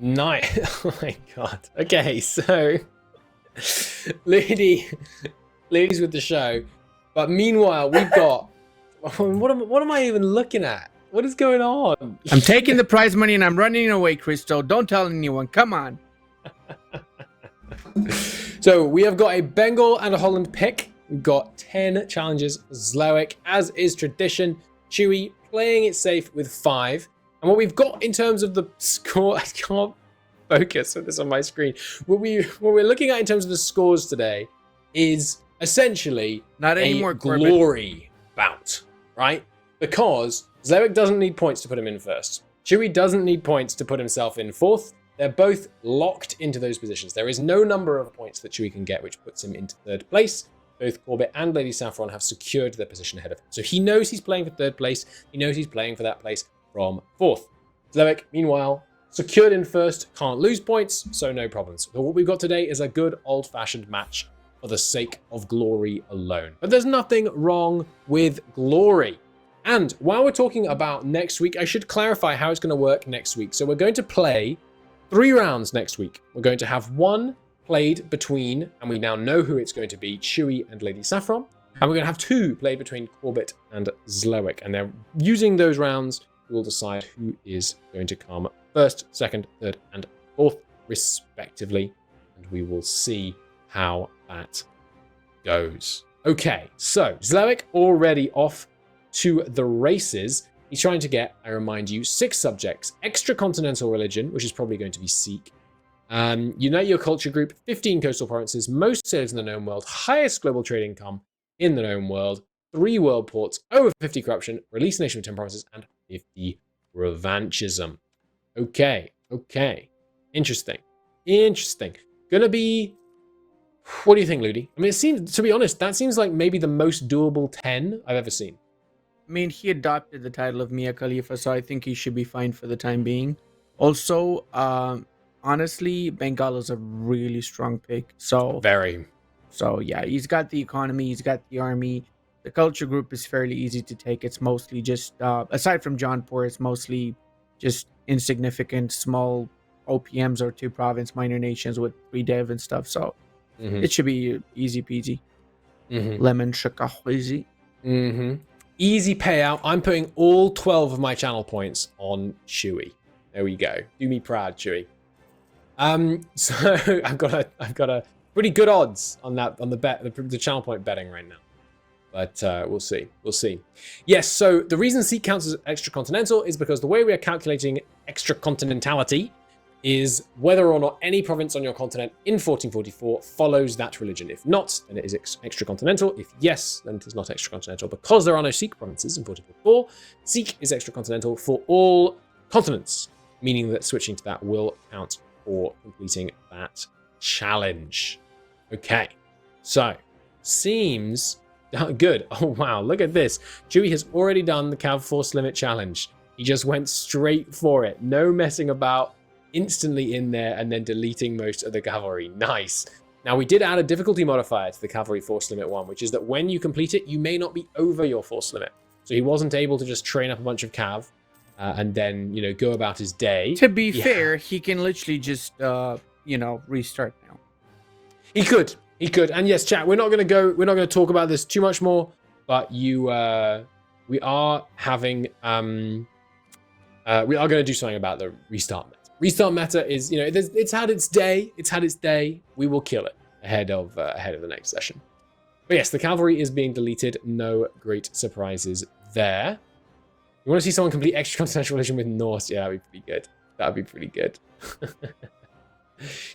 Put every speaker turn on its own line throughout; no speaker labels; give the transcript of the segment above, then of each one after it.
Nice. Oh my god. Okay, so ladies with the show. But meanwhile, we've got what am I even looking at? What is going on?
I'm taking the prize money and I'm running away, Crystal. Don't tell anyone. Come on.
So we have got a Bengal and a Holland pick. We've got 10 challenges. Zlowick, as is tradition. Chewy playing it safe with 5. And what we've got in terms of the score, I can't focus with this on my screen. What we're looking at in terms of the scores today is essentially
Not anymore,
glory bout, right? Because Zlowick doesn't need points to put him in first. Chewy doesn't need points to put himself in fourth. They're both locked into those positions. There is no number of points that Chewy can get, which puts him into third place. Both Corbett and Lady Saffron have secured their position ahead of him. So he knows he's playing for third place. He knows he's playing for that place from fourth. Zlowick, meanwhile, secured in first, can't lose points, so no problems. So what we've got today is a good old-fashioned match for the sake of glory alone. But there's nothing wrong with glory. And while we're talking about next week, I should clarify how it's going to work next week. So we're going to play 3 rounds next week. We're going to have one played between, and we now know who it's going to be, Chewy and Lady Saffron. And we're going to have 2 played between Corbett and Zlowick. And they're using those rounds, we'll decide who is going to come first, second, third, and fourth, respectively. And we will see how that goes. Okay, so Zlowick already off to the races. He's trying to get, I remind you, 6 subjects, extra-continental religion, which is probably going to be Sikh, unite your culture group, 15 coastal provinces, most sailors in the known world, highest global trade income in the known world, 3 world ports, over 50 corruption, release nation of 10 provinces, and 50 revanchism. Okay. Interesting. Gonna be... What do you think, Ludi? I mean, it seems, to be honest, that seems like maybe the most doable 10 I've ever seen.
I mean, he adopted the title of Mia Khalifa, so I think he should be fine for the time being. Also, honestly, Bengal is a really strong pick. So yeah, he's got the economy, he's got the army. The culture group is fairly easy to take. It's mostly just, aside from Jaunpur, it's mostly just insignificant small OPMs or 2 province minor nations with 3 dev and stuff. So it should be easy peasy. Lemon shakahuizi.
Easy payout. I'm putting all 12 of my channel points on Chewy. There we go. Do me proud, Chewy. So I've got a pretty good odds on that, on the channel point betting right now. But we'll see. Yes, so the reason Sikh counts as extra-continental is because the way we are calculating extra-continentality is whether or not any province on your continent in 1444 follows that religion. If not, then it is extra-continental. If yes, then it is not extra-continental. Because there are no Sikh provinces in 1444, Sikh is extra-continental for all continents, meaning that switching to that will count for completing that challenge. Okay, so seems good. Oh wow, look at this. Chewy has already done the Cav Force Limit Challenge. He just went straight for it. No messing about. Instantly in there and then deleting most of the cavalry. Nice. Now we did add a difficulty modifier to the cavalry force limit 1, which is that when you complete it, you may not be over your force limit. So he wasn't able to just train up a bunch of cav and then, go about his day.
To be fair, he can literally just, restart now.
He could. And yes, chat, we're not going to talk about this too much more, but we are having, we are going to do something about the restart meta. Restart meta is, it's had its day. We will kill it ahead of the next session. But yes, the cavalry is being deleted. No great surprises there. You want to see someone complete extra-continental religion with Norse? Yeah, that'd be pretty good.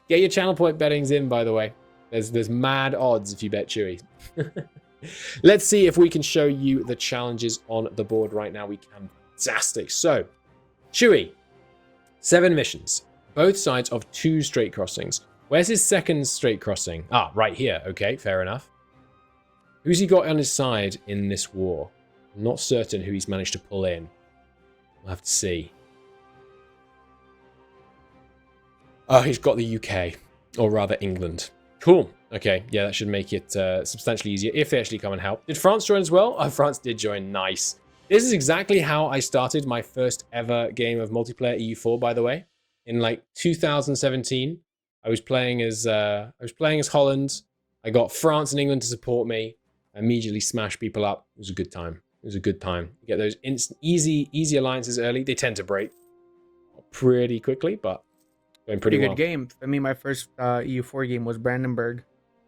Get your channel point bettings in, by the way. There's mad odds if you bet Chewy. Let's see if we can show you the challenges on the board right now. We can. Fantastic. So, Chewy. 7 missions, both sides of 2 straight crossings. Where's his second straight crossing? Ah, right here. Okay, fair enough. Who's he got on his side in this war? I'm not certain who he's managed to pull in. We'll have to see. Oh, he's got the UK, or rather England. Cool. Okay, yeah, that should make it substantially easier if they actually come and help. Did France join as well? Oh, France did join. Nice. This is exactly how I started my first ever game of multiplayer EU4, by the way. in like 2017. I was playing as Holland. I got France and England to support me. I immediately smashed people up. It was a good time. It was a good time. You get those easy alliances early. They tend to break pretty quickly, but going pretty well.
Good game. I mean, my first EU4 game was Brandenburg.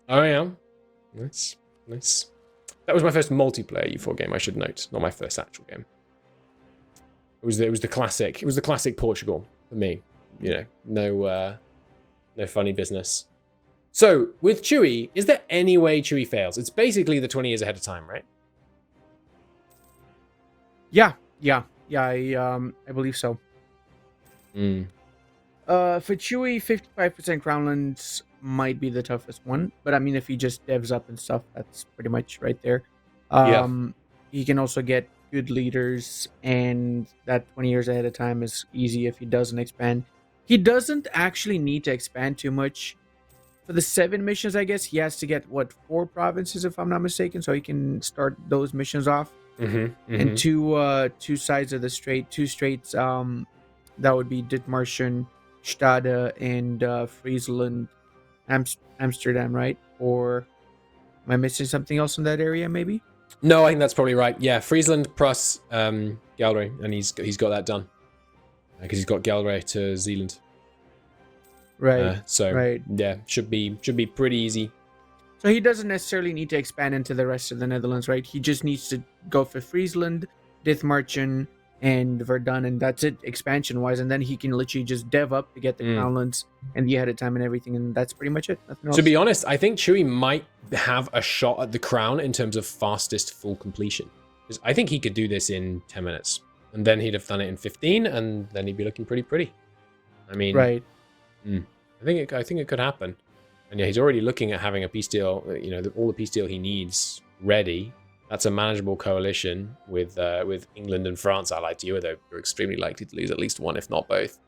Oh yeah, nice. That was my first multiplayer EU4 game. I should note, not my first actual game. It was the classic. It was the classic Portugal for me. You know, no funny business. So with Chewie, is there any way Chewie fails? It's basically the 20 years ahead of time, right?
Yeah. I believe so. For Chewie, 55% Crownlands might be the toughest one, but I mean, if he just devs up and stuff, that's pretty much right there. He can also get good leaders, and that 20 years ahead of time is easy if he doesn't expand. He doesn't actually need to expand too much. For the 7 missions, I guess, he has to get, 4 provinces, if I'm not mistaken, so he can start those missions off. And two sides of the strait, 2 straits, that would be Dithmarschen, Stade, and Friesland, Amsterdam, right? Or am I missing something else in that area, maybe?
No, I think that's probably right. Yeah, Friesland, Pruss, Galway, and he's got that done. Because he's got Galway to Zealand.
Right.
Yeah, should be pretty easy.
So he doesn't necessarily need to expand into the rest of the Netherlands, right? He just needs to go for Friesland, Dithmarschen, and Verdun, and that's it, expansion-wise. And then he can literally just dev up to get the Crownlands and the ahead of time and everything, and that's pretty much it. Nothing else.
To be honest, I think Chewie might have a shot at the crown in terms of fastest full completion. Because I think he could do this in 10 minutes. And then he'd have done it in 15, and then he'd be looking pretty. I mean...
Right.
I think it could happen. And yeah, he's already looking at having a peace deal, you know, all the peace deal he needs ready. That's a manageable coalition with England and France, I lied to you, although they're extremely likely to lose at least one, if not both.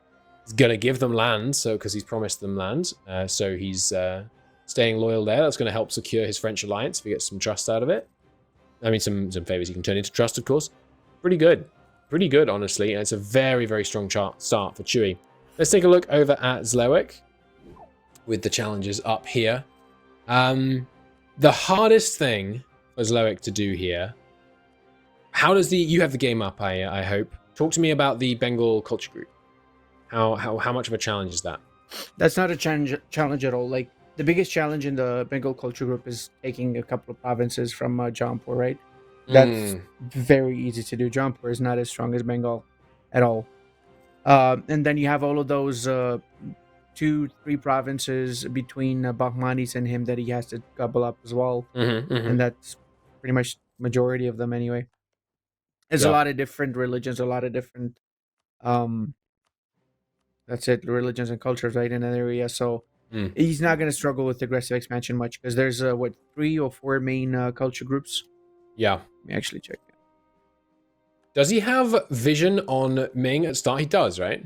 He's going to give them land, because he's promised them land. So he's staying loyal there. That's going to help secure his French alliance if he gets some trust out of it. I mean, some favors he can turn into trust, of course. Pretty good, honestly. And it's a very, very strong start for Chewie. Let's take a look over at Zlowick with the challenges up here. The hardest thing for Zlowick to do here. How does you have the game up? I hope. Talk to me about the Bengal culture group. How much of a challenge is that?
That's not a challenge at all. Like, the biggest challenge in the Bengal culture group is taking a couple of provinces from Jaunpur, right? That's very easy to do. Jaunpur is not as strong as Bengal at all. And then you have all of those 2-3 provinces between Bahmanis and him that he has to gobble up as well. And that's pretty much majority of them anyway. There's a lot of different religions, a lot of different religions and cultures right in that area. So he's not going to struggle with aggressive expansion much, because there's 3 or 4 main culture groups.
Yeah.
Let me actually check.
Does he have vision on Ming at start? He does, right?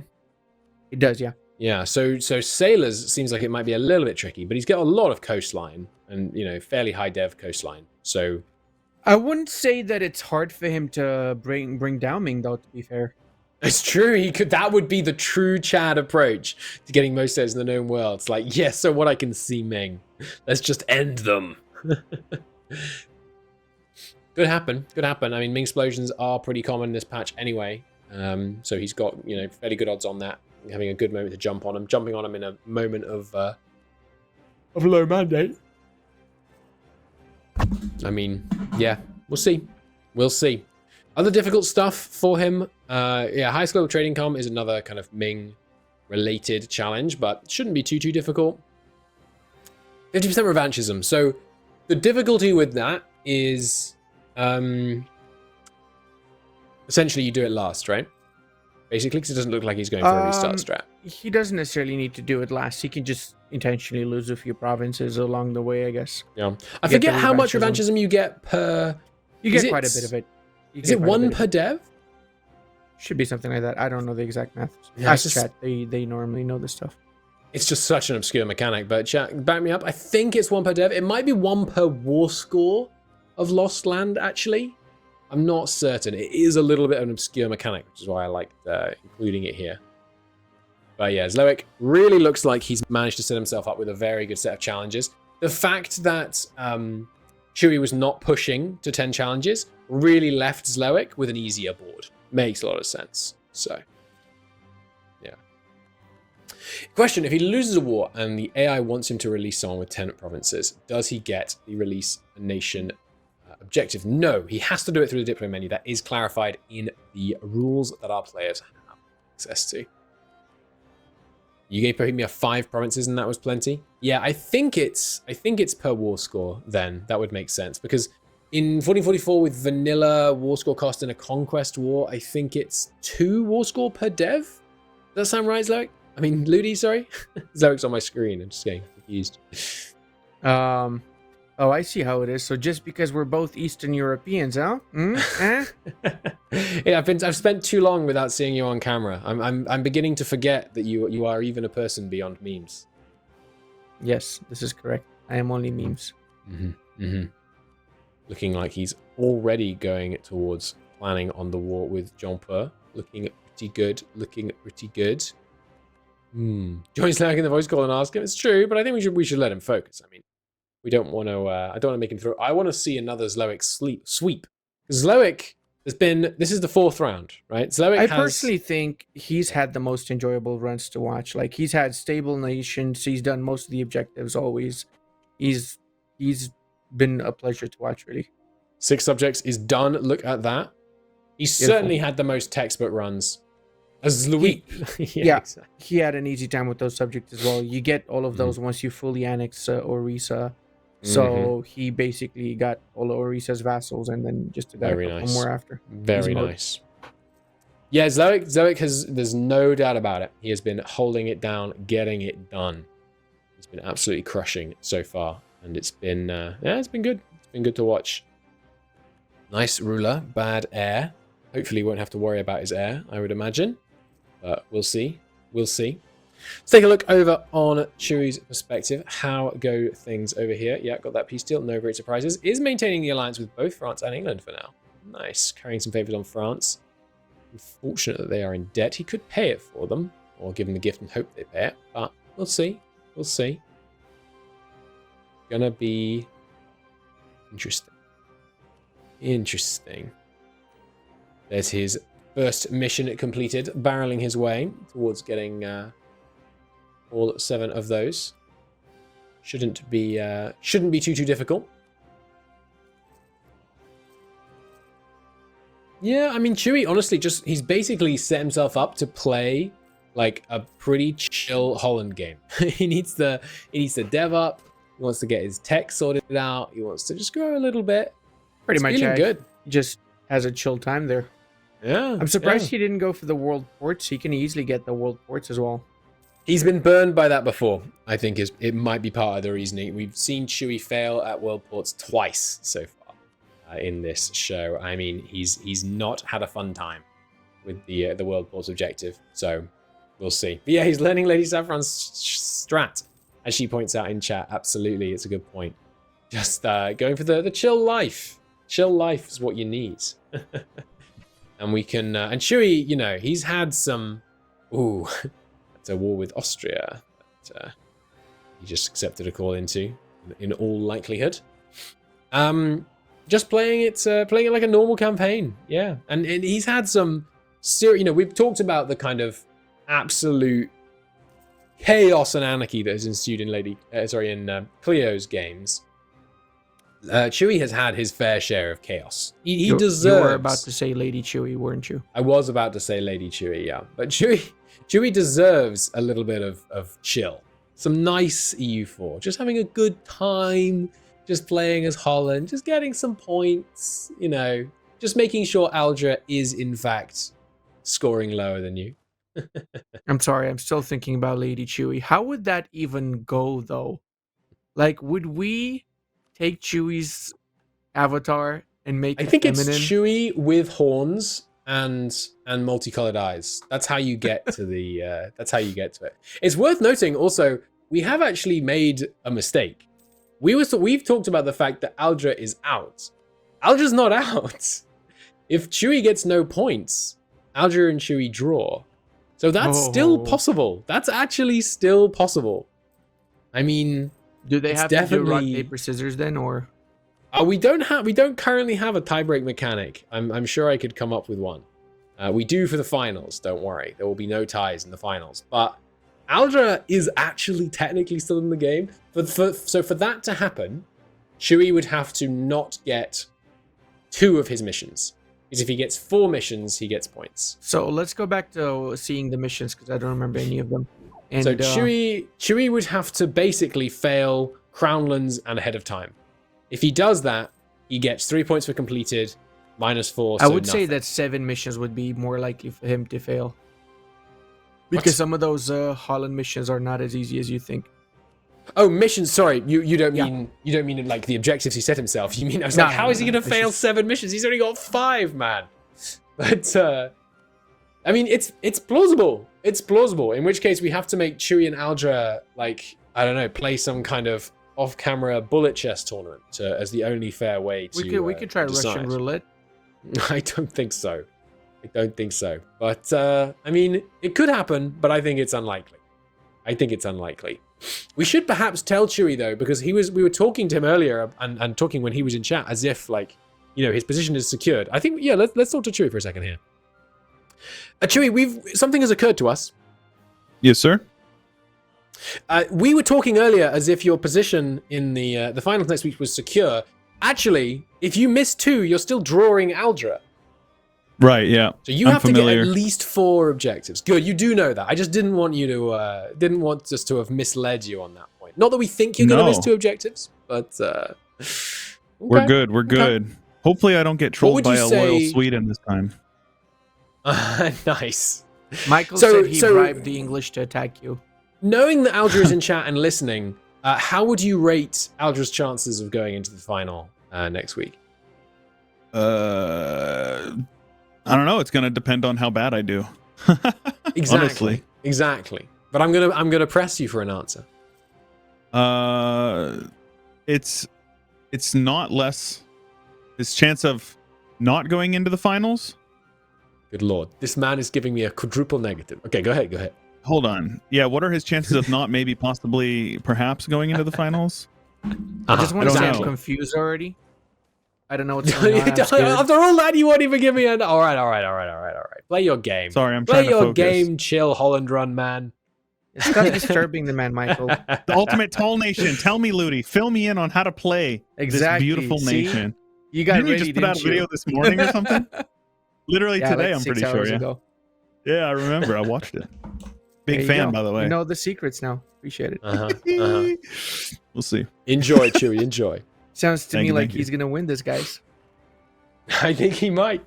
He does, yeah.
Yeah, so sailors seems like it might be a little bit tricky, but he's got a lot of coastline and, you know, fairly high dev coastline. So
I wouldn't say that it's hard for him to bring down Ming, though, to be fair.
It's true. That would be the true Chad approach to getting most sailors in the known world. It's like, yes, so what, I can see Ming. Let's just end them. Could happen. I mean, Ming explosions are pretty common in this patch anyway. So he's got, you know, fairly good odds on that. Having a good moment to jump on him. Jumping on him in a moment of low mandate. I mean, yeah, we'll see. Other difficult stuff for him. High global trading com is another kind of Ming related challenge, but shouldn't be too difficult. 50% revanchism. So the difficulty with that is essentially you do it last, right? Basically, because it doesn't look like he's going for a restart strat.
He doesn't necessarily need to do it last. He can just intentionally lose a few provinces along the way, I guess.
Yeah. I forget how much revanchism you get per...
You get quite a bit of it.
Is it 1 per dev?
Should be something like that. I don't know the exact math. Ask chat. They normally know this stuff.
It's just such an obscure mechanic, but chat, back me up. I think it's 1 per dev. It might be 1 per war score of lost land, actually. I'm not certain. It is a little bit of an obscure mechanic, which is why I liked including it here. But yeah, Zloek really looks like he's managed to set himself up with a very good set of challenges. The fact that Chewie was not pushing to 10 challenges really left Zloek with an easier board. Makes a lot of sense. So, yeah. Question, if he loses a war and the AI wants him to release someone with 10 provinces, does he get the release a nation objective? No, he has to do it through the Diplo menu. That is clarified in the rules that our players have access to. You gave Bohemia 5 provinces and that was plenty? Yeah, I think it's per war score then. That would make sense. Because in 1444 with vanilla war score cost in a conquest war, I think it's 2 war score per dev? Does that sound right, Zloek? I mean, Ludi, sorry? Zloek's on my screen. I'm just getting confused.
Oh, I see how it is. So just because we're both Eastern Europeans, huh?
Yeah, I've spent too long without seeing you on camera. I'm beginning to forget that you are even a person beyond memes.
Yes, this is correct. I am only memes.
Looking like he's already going towards planning on the war with Jean-Pierre. Looking pretty good. Join Slack in the voice call and ask him. It's true, but I think we should let him focus. I mean, we don't want to. I don't want to make him throw. I want to see another Zloek sweep. Zloek has been. This is the 4th round, right? Zloek
personally think he's had the most enjoyable runs to watch. Like he's had stable nations. He's done most of the objectives always. He's been a pleasure to watch, really.
6 subjects is done. Look at that. He's certainly had the most textbook runs. As Louis.
Yeah, exactly. He had an easy time with those subjects as well. You get all of those once you fully annex Orisa. So he basically got all of Orisa's vassals and then just did that more after.
Very nice. Yeah, Zloek has, there's no doubt about it. He has been holding it down, getting it done. He's been absolutely crushing so far. And it's been, it's been good. It's been good to watch. Nice ruler, bad heir. Hopefully he won't have to worry about his heir, I would imagine. But we'll see. We'll see. Let's take a look over on Chewie's perspective. How go things over here? Yeah, got that peace deal. No great surprises. Is maintaining the alliance with both France and England for now. Nice. Carrying some favors on France. Unfortunate that they are in debt. He could pay it for them. Or give them the gift and hope they pay it. But we'll see. We'll see. Gonna be interesting. Interesting. There's his first mission completed. Barreling his way towards getting... all 7 of those. Shouldn't be too difficult. Yeah, I mean Chewie honestly he's basically set himself up to play like a pretty chill Holland game. he needs to dev up. He wants to get his tech sorted out. He wants to just grow a little bit.
Pretty much
good.
He just has a chill time there.
Yeah.
I'm surprised he didn't go for the world ports. He can easily get the world ports as well.
He's been burned by that before, I think it might be part of the reasoning. We've seen Chewie fail at World Ports twice so far in this show. I mean, he's not had a fun time with the World Ports objective, so we'll see. But yeah, he's learning Lady Saffron's strat, as she points out in chat. Absolutely, it's a good point. Just going for the chill life. Chill life is what you need. And we can, and Chewie, you know, he's had some, ooh, it's a war with Austria that he just accepted a call into, in all likelihood. Just playing it like a normal campaign, yeah. And he's had some serious, you know, we've talked about the kind of absolute chaos and anarchy that has ensued in Cleo's games. Chewie has had his fair share of chaos. He deserves...
You were about to say Lady Chewie, weren't you?
I was about to say Lady Chewie, yeah. But Chewie deserves a little bit of chill. Some nice EU4. Just having a good time. Just playing as Holland. Just getting some points. You know. Just making sure Aldra is, in fact, scoring lower than you.
I'm sorry. I'm still thinking about Lady Chewie. How would that even go, though? Like, would we... take Chewie's avatar and make it feminine?
It's Chewie with horns and multicolored eyes. That's how you get to the it. It's worth noting also, we have actually made a mistake. We've talked about the fact that Aldra is out. Aldra's not out. If Chewie gets no points, Aldra and Chewie draw. So that's still possible. That's actually still possible. I mean,
do they have to do rock, paper, scissors then, or?
We don't currently have a tiebreak mechanic. I'm sure I could come up with one. We do for the finals. Don't worry, there will be no ties in the finals. But Aldra is actually technically still in the game. So for that to happen, Chewie would have to not get 2 of his missions. Because if he gets 4 missions, he gets points.
So let's go back to seeing the missions because I don't remember any of them. And,
so Chewie would have to basically fail Crownlands and Ahead of Time. If he does that, he gets 3 points for completed, -4.
I would say that 7 missions would be more likely for him to fail. Because some of those Holland missions are not as easy as you think.
Oh, missions. Sorry, you don't mean like the objectives he set himself. You mean I was like, how is he going to fail 7 missions? He's only got 5, man. But I mean, it's plausible. It's plausible. In which case, we have to make Chewie and Aldra, like, I don't know, play some kind of off-camera bullet chess tournament as the only fair way to.
We could try Russian roulette.
I don't think so. But I mean, it could happen, but I think it's unlikely. We should perhaps tell Chewie though, because we were talking to him earlier and talking when he was in chat as if like, you know, his position is secured. I think, yeah, let's talk to Chewie for a second here. Chewie, something has occurred to us.
Yes, sir.
We were talking earlier as if your position in the finals next week was secure. Actually, if you miss 2, you're still drawing Aldra.
Right, yeah.
So you have to get at least 4 objectives. Good, you do know that. I just didn't want you to didn't want us to have misled you on that point. Not that we think you're going to miss 2 objectives, but okay.
We're good. Hopefully I don't get trolled by a loyal Sweden this time.
Nice.
Michael said he bribed the English to attack you.
Knowing that Aldra is in chat and listening, how would you rate Aldra's chances of going into the final next week?
I don't know. It's going to depend on how bad I do.
Exactly. Exactly. But I'm gonna press you for an answer.
It's not less. His chance of not going into the finals.
Good lord, this man is giving me a quadruple negative. Okay, go ahead.
Hold on. Yeah, what are his chances of not maybe, possibly, perhaps going into the finals?
I just want to say I'm confused already. I don't know what's going on.
After all that, you won't even give me an... All right. Play your game.
Sorry, I'm trying to focus.
Play your game, chill, Holland run, man.
Stop disturbing the man, Michael.
The ultimate tall nation. Tell me, Ludi. Fill me in on how to play this beautiful nation.
You got
Didn't
ready,
you just put out a video this morning or something? Literally today, like I'm pretty sure. Yeah.
Ago.
Yeah, I remember. I watched it. Big fan, by the way.
You know the secrets now. Appreciate it.
We'll see.
Enjoy, Chewie. Enjoy.
Sounds to me like he's gonna win this, guys.
I think he might.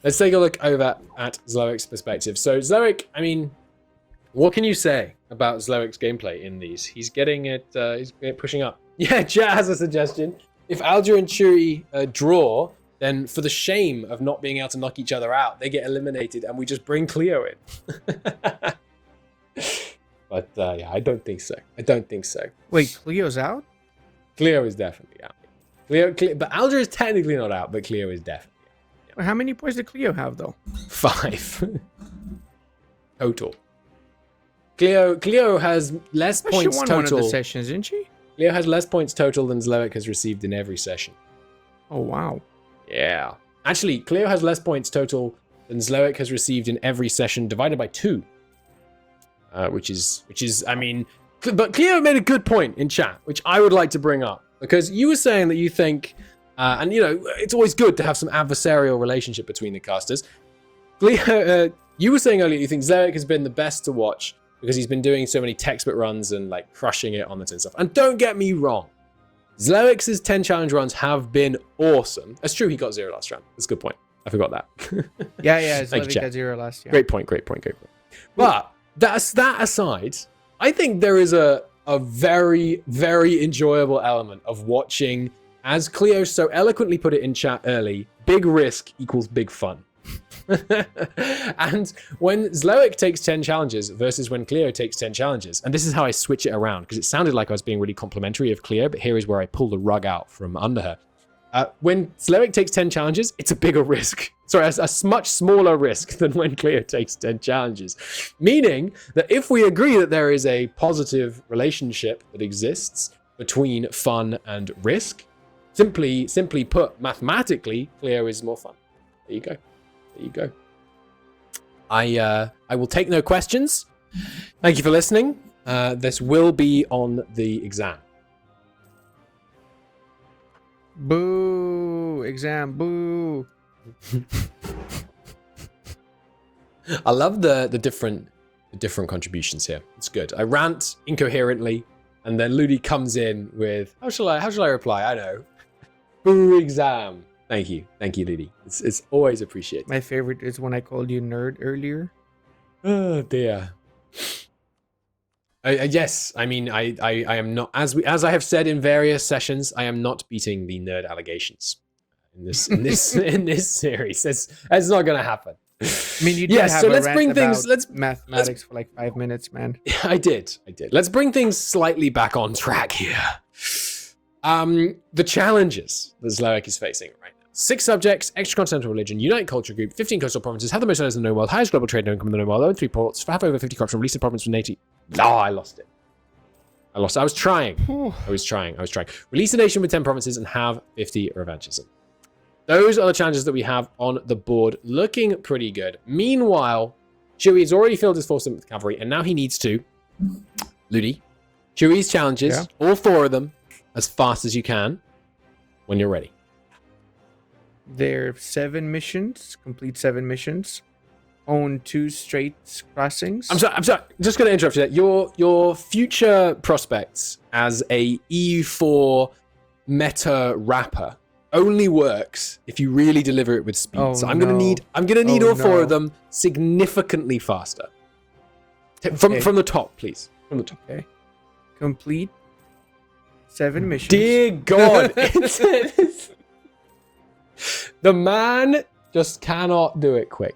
Let's take a look over at Zloik's perspective. So Zloik, I mean, what can you say about Zloik's gameplay in these? He's getting it. He's pushing up. Yeah, Jet has a suggestion. If Aldra and Chewie draw, then for the shame of not being able to knock each other out, they get eliminated, and we just bring Cleo in. But yeah, I don't think so.
Wait, Cleo's out?
Cleo is definitely out. Cleo, but Aldra is technically not out, but Cleo is definitely out.
Yeah. Well, how many points did Cleo have, though?
5 total. Cleo has less points
she won
total.
One of the sessions, didn't she?
Cleo has less points total than Zloik has received in every session.
Oh wow.
Yeah. Actually, Cleo has less points total than Zloik has received in every session divided by 2. Which is, I mean, but Cleo made a good point in chat, which I would like to bring up, because you were saying that you think, and you know, it's always good to have some adversarial relationship between the casters. Cleo, you were saying earlier you think Zloik has been the best to watch because he's been doing so many textbook runs and like crushing it on the tin stuff. And don't get me wrong, Zloik's 10 challenge runs have been awesome. That's true, he got 0 last round. That's a good point. I forgot that.
Yeah, Zloik got 0 last year.
Great point. But that aside, I think there is a very, very enjoyable element of watching, as Cleo so eloquently put it in chat early, big risk equals big fun. And when Zloik takes 10 challenges versus when Cleo takes 10 challenges, and this is how I switch it around, because it sounded like I was being really complimentary of Cleo, but here is where I pull the rug out from under her. When Sleric takes 10 challenges, it's a bigger risk. Sorry, a much smaller risk than when Cleo takes 10 challenges. Meaning that if we agree that there is a positive relationship that exists between fun and risk, simply put, mathematically, Cleo is more fun. There you go. There you go. I will take no questions. Thank you for listening. This will be on the exam.
Boo! Exam, boo!
I love the different contributions here. It's good. I rant incoherently, and then Ludi comes in with how shall I reply? I know. Boo exam. Thank you, Ludi. It's always appreciated.
My favorite is when I called you nerd earlier.
Oh dear. Yes, I mean I am not, as I have said in various sessions, I am not beating the nerd allegations in this series. It's not going to happen.
I mean, you did have a rant about mathematics for like 5 minutes, man.
I did. Let's bring things slightly back on track here. The challenges that Sleric is facing right now. 6 subjects, extracontinental religion, unite culture group, 15 coastal provinces, have the most owners in the known world, highest global trade income in the known world, own 3 ports, have over 50 corruption, release the province from native. I lost it. I was trying. I was trying. Release a nation with 10 provinces and have 50 revanchism. Those are the challenges that we have on the board, looking pretty good. Meanwhile, Chewie has already filled his force with cavalry, and now he needs to, Ludi, Chewie's challenges, all 4 of them, as fast as you can, when you're ready.
There are 7 missions, complete 7 missions. Own 2 straits crossings.
I'm sorry. Just going to interrupt you there. Your future prospects as a EU4 meta rapper only works if you really deliver it with speed. So I'm gonna need all 4 of them significantly faster. From the top, please. From the top.
Okay. Complete 7 missions.
Dear God. The man just cannot do it quick.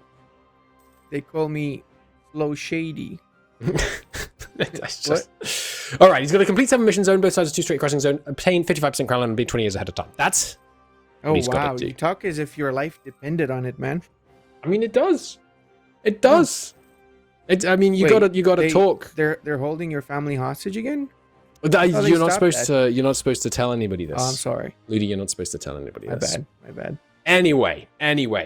They call me Slow Shady.
All right, he's got a complete 7 mission zone, both sides of 2 straight crossing zone, obtain 55% crown land and be 20 years ahead of time. That's what he's got to do.
You talk as if your life depended on it, man.
I mean, it does. It does. I mean, you gotta talk.
They're holding your family hostage again?
You're not supposed to tell anybody this.
Oh, I'm sorry,
Ludi. You're not supposed to tell anybody this.
My bad.
Anyway,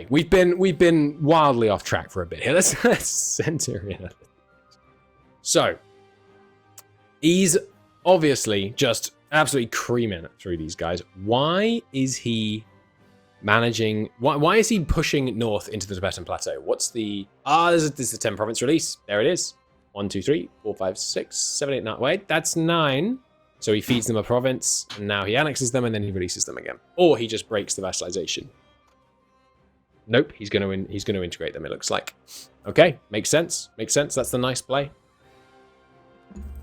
we've been wildly off track for a bit here. Let's center in. So, he's obviously just absolutely creaming through these guys. Why is he managing? Why is he pushing north into the Tibetan Plateau? What's the this is the 10 province release. There it is. 1, 2, 3, 4, 5, 6, 7, 8, 9. Wait, that's 9. So he feeds them a province, and now he annexes them, and then he releases them again, or he just breaks the vassalization. Nope, he's going to integrate them, it looks like. Okay, makes sense. That's the nice play.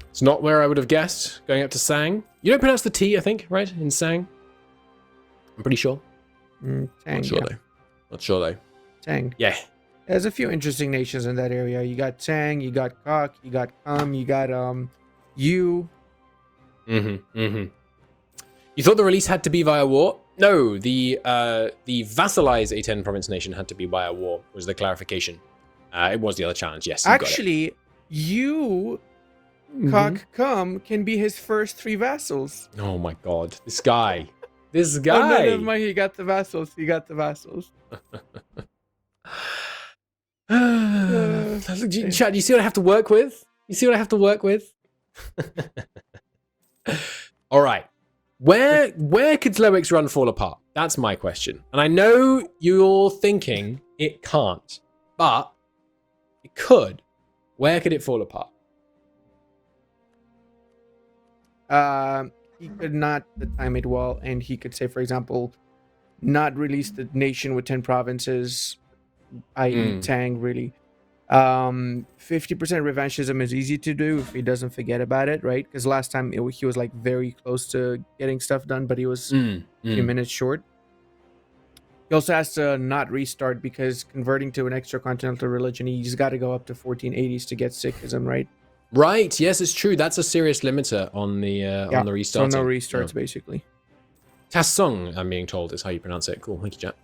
It's not where I would have guessed, going up to Sang. You don't pronounce the T, I think, right, in Sang? I'm pretty sure.
Tang,
Not sure though.
Tang.
Yeah.
There's a few interesting nations in that area. You got Tang, you got Kok, you got Kum, you got Yu.
You thought the release had to be via war? No, the vassalize a 10 province nation had to be via war, was the clarification. It was the other challenge, yes.
Actually, Kok Kum can be his first 3 vassals.
Oh my God, this guy.
Oh, no, never mind, he got the vassals.
Chad, you see what I have to work with? All right. Where could Sleric's run fall apart? That's my question. And I know you're thinking it can't, but it could. Where could it fall apart?
He could not time it well, and he could say, for example, not release the nation with 10 provinces, i.e. Tang, really. 50% revanchism is easy to do if he doesn't forget about it, right? Because last time he was like very close to getting stuff done, but he was a few minutes short. He also has to not restart because converting to an extra-continental religion, he's got to go up to 1480s to get Sikhism, right?
Right. Yes, it's true. That's a serious limiter on the restarting.
So no restarts, basically.
Tassung, I'm being told, is how you pronounce it. Cool, thank you, chat.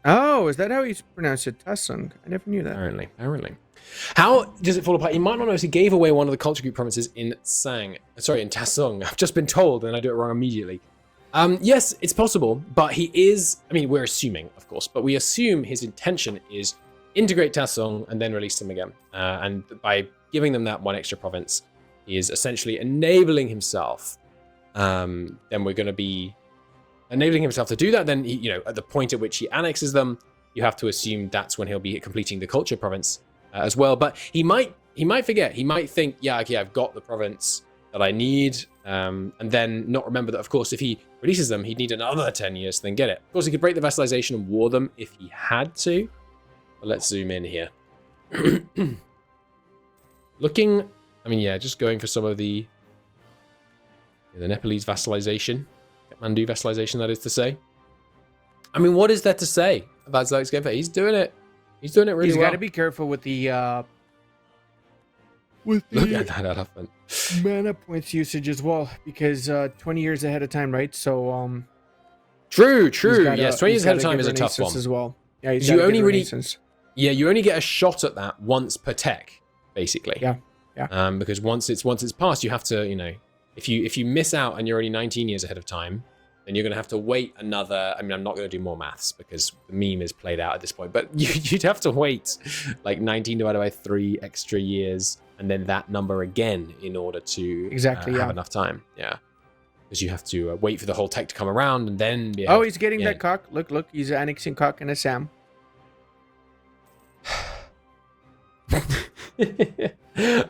Oh, is that how you pronounce it? Tassung. I never knew that.
Apparently. How does it fall apart? You might not notice he gave away one of the culture group provinces in Tassung. I've just been told, and I do it wrong immediately. Yes, it's possible, but he is, I mean, we're assuming, of course, but we assume his intention is integrate Tassung and then release them again. And by giving them that one extra province, he is essentially enabling himself. Then we're going to be enabling himself to do that. Then, at the point at which he annexes them, you have to assume that's when he'll be completing the culture province as well. But he might forget. He might think, yeah, okay, I've got the province that I need, and then not remember that, of course, if he releases them, he'd need another 10 years to then get it. Of course, he could break the vassalization and war them if he had to. But let's zoom in here. Looking, just going for some of the Nepalese vassalization, Kathmandu vassalization, that is to say. I mean, what is there to say about Zelek's gameplay? He's doing it. He's doing it really well.
He's got to be careful with the
look at that elephant.
Mana points usage as well, because 20 years ahead of time, right? So
True. Yes, 20 years ahead of time is a tough one
as well. Yeah,
you only get a shot at that once per tech, basically.
Yeah.
Because once it's passed, you have to, if you miss out and you're only 19 years ahead of time, then you're going to have to wait another. I mean, I'm not going to do more maths because the meme is played out at this point, but you'd have to wait like 19 divided by 3 extra years, and then that number again in order to have enough time. Yeah, because you have to wait for the whole tech to come around and then.
He's getting that cock. Look, he's annexing cock and Assam.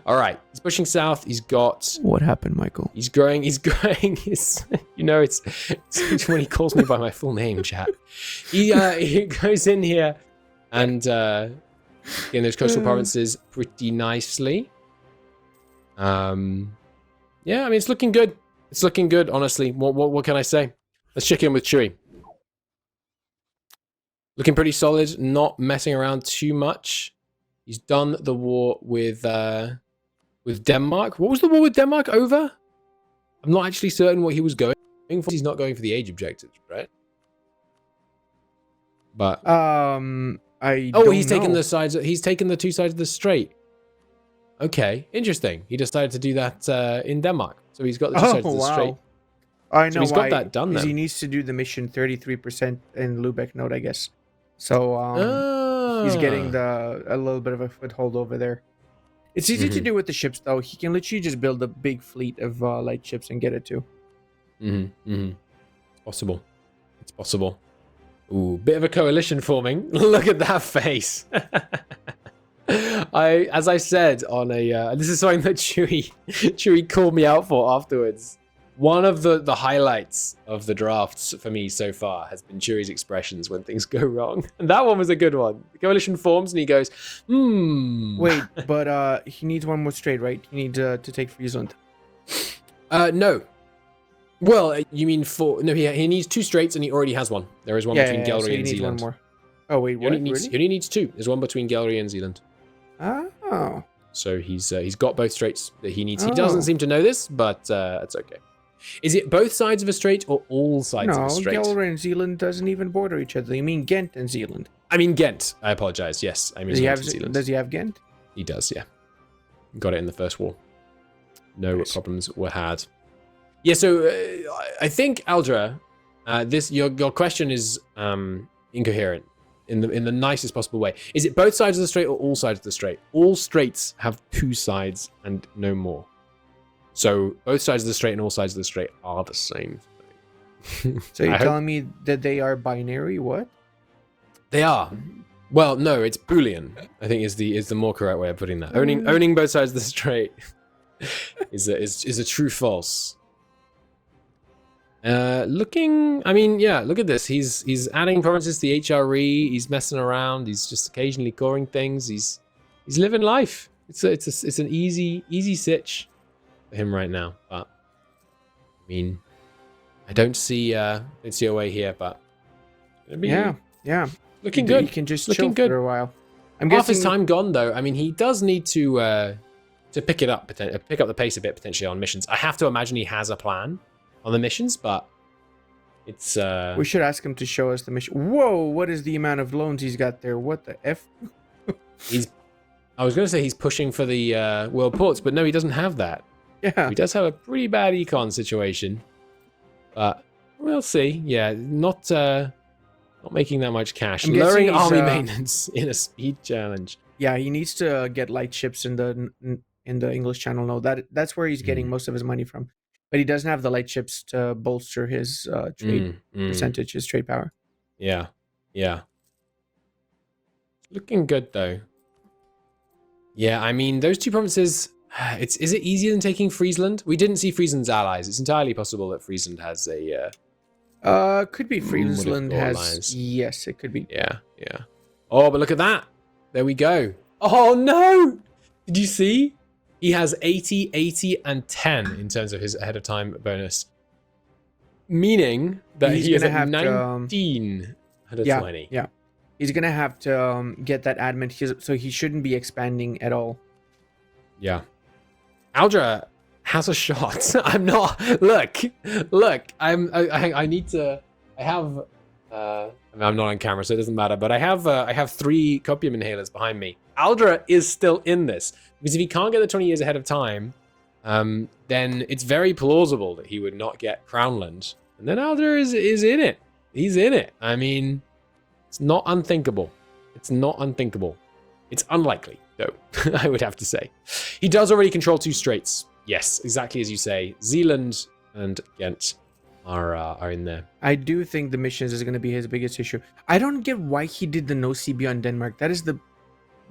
All right, he's pushing south. He's got.
What happened, Michael?
He's growing. It's when he calls me by my full name, chat. He goes in here and in those coastal provinces pretty nicely. It's looking good. It's looking good, honestly. What can I say? Let's check in with Chewy. Looking pretty solid. Not messing around too much. He's done the war with Denmark. What was the war with Denmark over? I'm not actually certain what he was going for. He's not going for the age objectives, right? But he's taken the sides. He's taken the two sides of the strait. Okay, interesting. He decided to do that in Denmark, so he's got the two sides of the strait.
I know.
So he's got that done. Then
he needs to do the mission 33% in Lubeck node, I guess. So he's getting a little bit of a foothold over there. It's easy to do with the ships, though. He can literally just build a big fleet of light ships and get it too.
It's possible. It's possible. Ooh, bit of a coalition forming. Look at that face. As I said on a, this is something that Chewy called me out for afterwards. One of the highlights of the drafts for me so far has been Chewy's expressions when things go wrong. And that one was a good one. The coalition forms and he goes,
Wait, but he needs one more strait, right? He needs to take Friesland.
No. Well, you mean he needs 2 straits and he already has one. There is one between Gelry and Zealand.
One more. Oh, wait, what?
He only needs 2. There's one between Gelry and Zealand.
Oh.
So he's got both straits that he needs. He doesn't seem to know this, but it's okay. Is it both sides of a strait or all sides of a strait?
No, Gelre and Zealand doesn't even border each other. You mean Ghent and Zealand?
I mean Ghent. I apologize. Yes, I mean Ghent and Zealand.
Does he have Ghent?
He does, yeah. Got it in the first war. No problems were had. Yeah, so I think, Aldra, your question is incoherent in the nicest possible way. Is it both sides of the strait or all sides of the strait? All straits have 2 sides and no more. So both sides of the strait and all sides of the strait are the same thing.
So you're telling me that they are binary? What?
They are. Well, no, it's Boolean. I think is the more correct way of putting that. Owning both sides of the strait is a true false. Look at this. He's adding provinces to the HRE. He's messing around. He's just occasionally coring things. He's living life. It's an easy sitch for him right now. But I mean, I don't see a way here. But
yeah,
looking good.
He can just chill for a while. I'm
half his time gone though. I mean, he does need to pick up the pace a bit potentially on missions. I have to imagine he has a plan on the missions, but It's
We should ask him to show us the mission. Whoa, what is the amount of loans he's got there? What the F?
I was going to say he's pushing for the world ports, but no, he doesn't have that.
Yeah.
He does have a pretty bad econ situation. But we'll see. Yeah, not making that much cash. Lowering army maintenance in a speed challenge.
Yeah, he needs to get light ships in the English Channel. No, that's where he's getting most of his money from. But he doesn't have the light ships to bolster his trade percentage, his trade power.
Yeah, yeah. Looking good though. Yeah, I mean those two provinces. Is it easier than taking Friesland? We didn't see Friesland's allies. It's entirely possible that Friesland has a.
Could be Friesland has. Alliance. Yes, it could be.
Yeah, yeah. Oh, but look at that. There we go. Oh no! Did you see? He has 80, 80, and 10 in terms of his ahead of time bonus. Meaning that he is at 19 ahead of 20.
Yeah. He's going to have to get that admin, so he shouldn't be expanding at all.
Yeah. Aldra has a shot. I'm not... Look. I need to... I have... I'm not on camera, so it doesn't matter, but I have 3 copium inhalers behind me. Aldra is still in this. Because if he can't get the 20 years ahead of time, then it's very plausible that he would not get Crownland. And then Aldra is in it. He's in it. I mean, it's not unthinkable. It's not unthinkable. It's unlikely, though, I would have to say. He does already control 2 straits. Yes, exactly as you say. Zealand and Ghent are in there.
I do think the missions is going to be his biggest issue. I don't get why he did the no CB on Denmark. That is the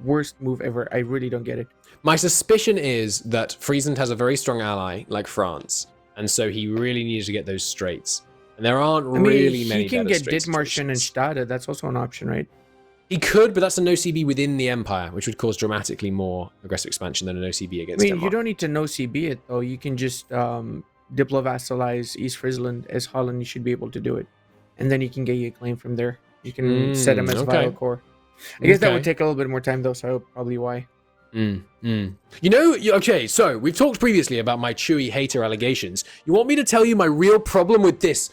worst move ever. I really don't get it.
My suspicion is that Friesland has a very strong ally like France, and so he really needed to get those straits. And there aren't really many.
He can get Dithmarschen and Stade. That's also an option, right?
He could, but that's a no CB within the empire, which would cause dramatically more aggressive expansion than a no CB against Denmark.
You don't need to no CB it though. You can just diplo-vassalize East Friesland as Holland. You should be able to do it, and then you can get your claim from there. You can set him as vital core. I guess that would take a little bit more time though, so probably why.
You know, okay, so we've talked previously about my Chewy hater allegations. You want me to tell you my real problem with this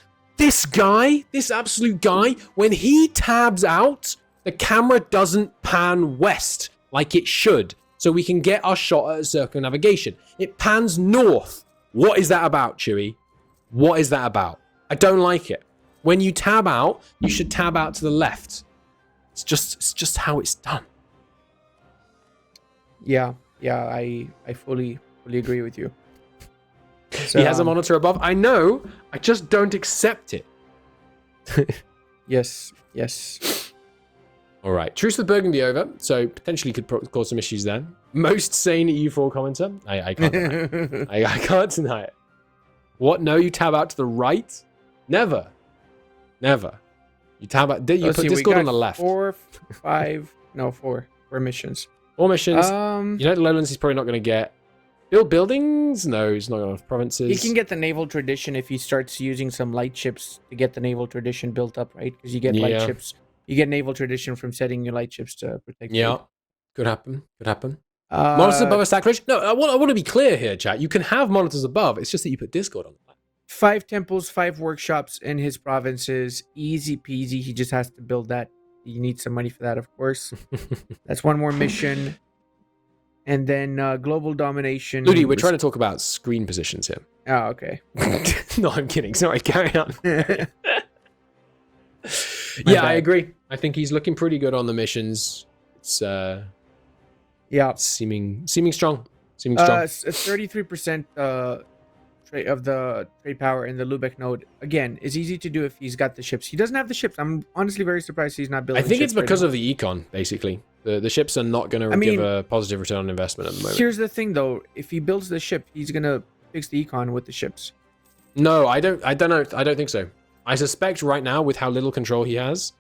guy, this absolute guy? When he tabs out, the camera doesn't pan west like it should, so we can get our shot at circumnavigation. It pans north. What is that about, Chewy? What is that about? I don't like it. When you tab out, you should tab out to the left. It's just how it's done.
Yeah, I fully agree with you. So,
he has a monitor above. I know. I just don't accept it.
Yes.
All right. Truce with Burgundy over. So potentially could cause some issues then. Most sane EU4 commenter. I can't deny it. I can't deny it. What? No, you tab out to the right? Never. You tab out. You put Discord on the left.
4 missions.
4 missions. United Lowlands he's probably not going to get. Build buildings? No, he's not enough provinces.
He can get the naval tradition if he starts using some light ships to get the naval tradition built up, right? Because you get light ships. You get naval tradition from setting your light ships to protect.
Yeah, could happen. Monitors above a stack ridge? No, I want to be clear here, chat. You can have monitors above. It's just that you put Discord on the map.
5 temples, 5 workshops in his provinces. Easy peasy. He just has to build that. You need some money for that, of course. That's 1 more mission. And then global domination.
Ludi, we're trying to talk about screen positions here.
Oh, okay.
No, I'm kidding. Sorry, carry on. I agree. I think he's looking pretty good on the missions. It's seeming strong. It's
33% of the trade power in the Lubeck node. Again, it's easy to do if he's got the ships. He doesn't have the ships. I'm honestly very surprised he's not building.
I think it's because of the econ, basically. The ships are not going to give a positive return on investment at the moment.
Here's the thing, though. If he builds the ship, he's going to fix the econ with the ships.
No, I don't know. I don't think so. I suspect right now, with how little control he has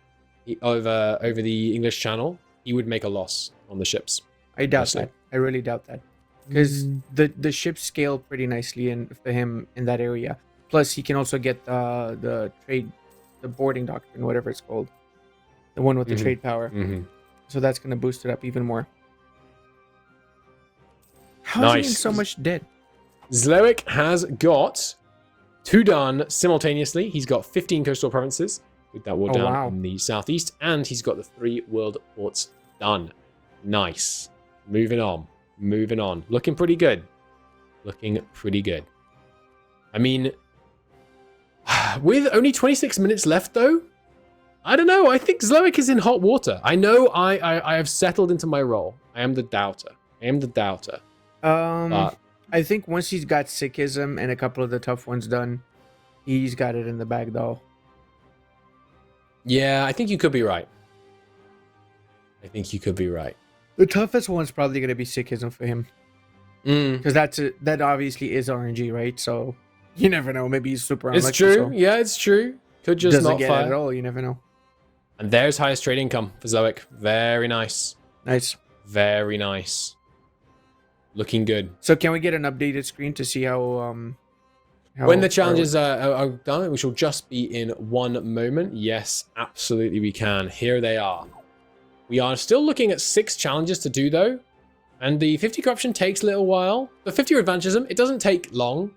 over the English Channel, he would make a loss on the ships.
I doubt that. I really doubt that. Because the ships scale pretty nicely for him in that area. Plus, he can also get the boarding doctrine, whatever it's called. The one with the trade power. So that's going to boost it up even more. How is he in so much debt?
Zloic has got 2 done simultaneously. He's got 15 coastal provinces with that war down
wow.
in the southeast, and he's got the 3 world ports done. Nice. Moving on. Moving on. Looking pretty good. Looking pretty good. I mean, with only 26 minutes left, though, I don't know. I think Zloik is in hot water. I know I have settled into my role. I am the doubter. I am the doubter. But
I think once he's got Sikhism and a couple of the tough ones done, he's got it in the bag, though.
Yeah, I think you could be right. I think you could be right.
The toughest one's probably going to be Sikhism for him. Because that obviously is RNG, right? So you never know. Maybe he's super unlucky.
It's true.
So
Yeah, it's true. Could just
doesn't
not
get
fire
it at all. You never know.
And there's highest trade income for Zoic. Very nice.
Nice.
Very nice. Looking good.
So can we get an updated screen to see how
when the challenges are done, we shall just be in 1 moment. Yes, absolutely we can. Here they are. We are still looking at 6 challenges to do, though. And the 50 corruption takes a little while. The 50 revanchism, it doesn't take long.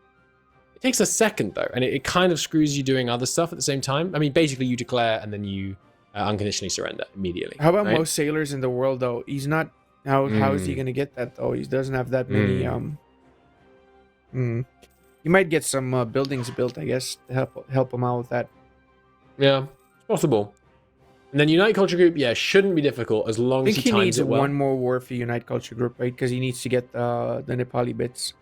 It takes a second, though. And it kind of screws you doing other stuff at the same time. I mean, basically you declare and then you unconditionally surrender immediately.
How about
right?
most sailors in the world, though? He's not... How is he going to get that, though? He doesn't have that many... He might get some buildings built, I guess, to help him out with that.
Yeah, it's possible. And then Unite Culture Group, yeah, shouldn't be difficult as long as he times
needs
it well.
one more war for Unite Culture Group, right? Because he needs to get the Nepali bits.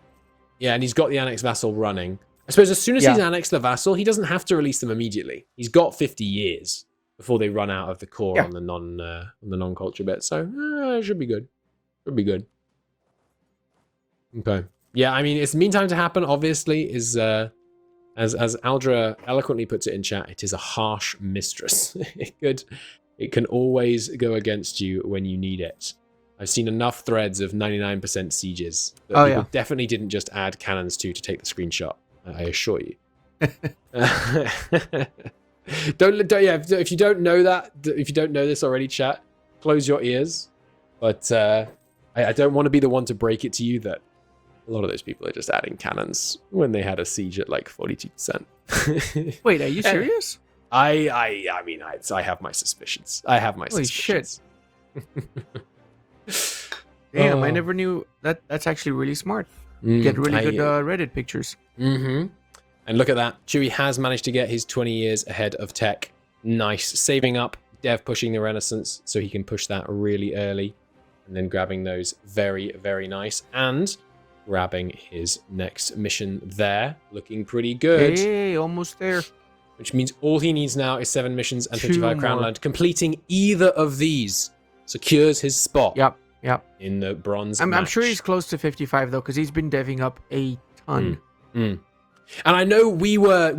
Yeah, and he's got the Annex Vassal running. I suppose as soon as he's annexed the Vassal, he doesn't have to release them immediately. He's got 50 years before they run out of the core on the non-culture bit. So, it should be good. Should be good. Okay. Yeah, I mean, it's meantime to happen, obviously, is... As Aldra eloquently puts it in chat, it is a harsh mistress. It can always go against you when you need it. I've seen enough threads of 99% sieges that people definitely didn't just add cannons to take the screenshot. I assure you. If you don't know that, if you don't know this already, chat, close your ears. But I don't want to be the one to break it to you that a lot of those people are just adding cannons when they had a siege at like 42%.
Wait, are you serious?
I mean, I have my suspicious. I have my suspicions.
Shit. Damn, I never knew that. That's actually really smart. Get really good Reddit pictures.
And look at that. Chewie has managed to get his 20 years ahead of tech. Nice. Saving up, dev pushing the Renaissance so he can push that really early. And then grabbing those very, very nice. And grabbing his next mission there. Looking pretty good.
Hey, almost there.
Which means all he needs now is 7 missions and 55 Crown Land. Completing either of these secures his spot.
Yep.
In the bronze
I'm
match.
sure he's close to 55 though, because he's been deving up a ton.
And I know we were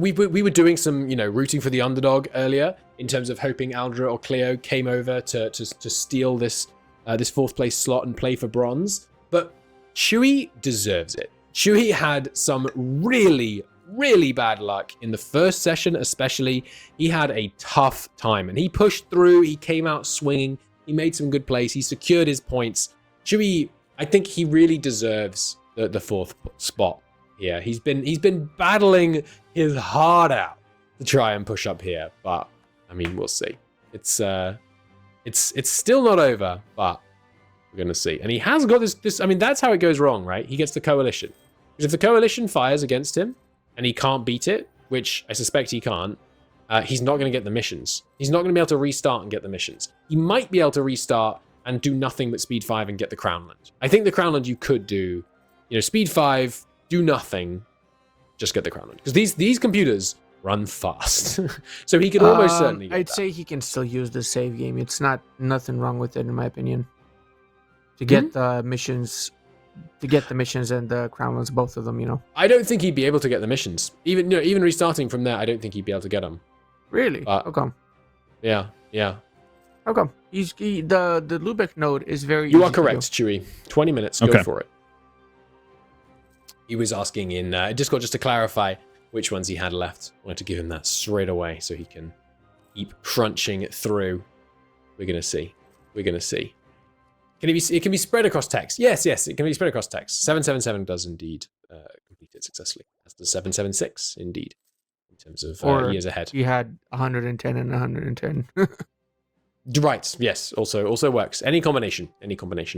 doing some, rooting for the underdog earlier in terms of hoping Aldra or Cleo came over to steal this 4th place slot and play for bronze. But Chewie deserves it. Chewie had some really, really bad luck in the first session, especially. He had a tough time and he pushed through. He came out swinging. He made some good plays. He secured his points. Chewie, I think he really deserves the 4th spot here. He's been battling his heart out to try and push up here, but I mean, we'll see. It's still not over, but we're going to see. And he has got this. I mean, that's how it goes wrong, right? He gets the coalition. Because if the coalition fires against him and he can't beat it, which I suspect he can't, he's not going to get the missions. He's not going to be able to restart and get the missions. He might be able to restart and do nothing but speed 5 and get the Crownland. I think the Crownland you could do, speed 5, do nothing, just get the Crownland. Because these computers run fast. So he could almost certainly get
I'd
that.
say he can still use the save game. It's nothing wrong with it, in my opinion. To get the missions, and the Crownlands, both of them,
I don't think he'd be able to get the missions. Even restarting from there, I don't think he'd be able to get them.
Really? How come?
Yeah.
How come? The Lubeck node is very
You
easy
are correct, Chewie. 20 minutes, go for it. He was asking in Discord just to clarify which ones he had left. I wanted to give him that straight away so he can keep crunching it through. We're going to see. It can be spread across text. Yes, it can be spread across text. 777 does indeed complete it successfully, As does 776, indeed, in terms of
Or
years ahead.
he had 110 and 110.
Right. Yes. Also works. Any combination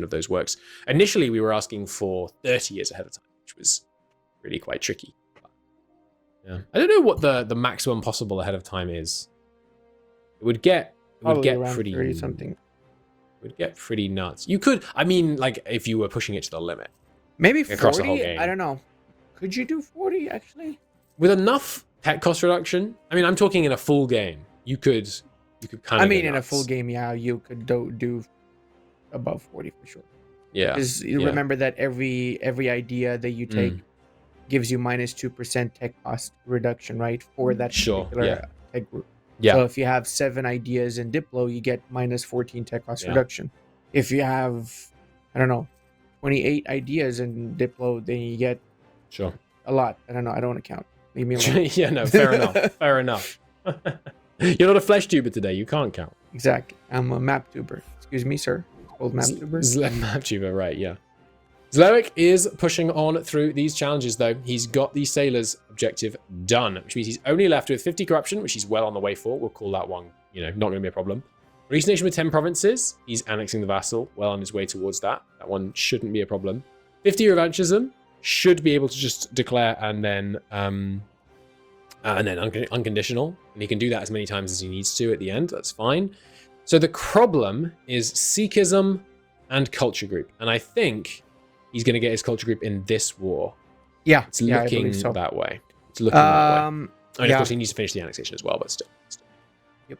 of those works. Initially, we were asking for 30 years ahead of time, which was really quite tricky. Yeah. I don't know what the maximum possible ahead of time is. It would get pretty
30 something.
It would get pretty nuts. You could, I mean, like if you were pushing it to the limit.
Maybe
across
40.
the whole game.
I don't know. Could you do 40 actually?
With enough tech cost reduction, I mean, I'm talking in a full game. You could kind of.
I mean, in a full game, yeah, you could do above 40 for sure.
Yeah.
Because you remember that every idea that you take gives you minus 2% tech cost reduction, right? For that particular tech group.
Yeah.
So if you have 7 ideas in Diplo, you get minus 14 tech cost reduction. If you have, I don't know, 28 ideas in Diplo, then you get a lot. I don't know. I don't want to count. Leave me alone.
Yeah, no, fair enough. Fair enough. You're not a flesh tuber today. You can't count.
Exactly. I'm a map tuber. Excuse me, sir. Old map tuber.
Map tuber, right, yeah. Zloic is pushing on through these challenges, though. He's got the Sailor's objective done, which means he's only left with 50 corruption, which he's well on the way for. We'll call that one, not going to be a problem. Release nation with 10 provinces. He's annexing the vassal, well on his way towards that. That one shouldn't be a problem. 50 revanchism. Should be able to just declare and then unconditional. And he can do that as many times as he needs to at the end. That's fine. So the problem is Sikhism and culture group. And I think he's going to get his culture group in this war.
Yeah.
It's looking that way. It's looking that way. I mean, of course, he needs to finish the annexation as well, but still.
Yep.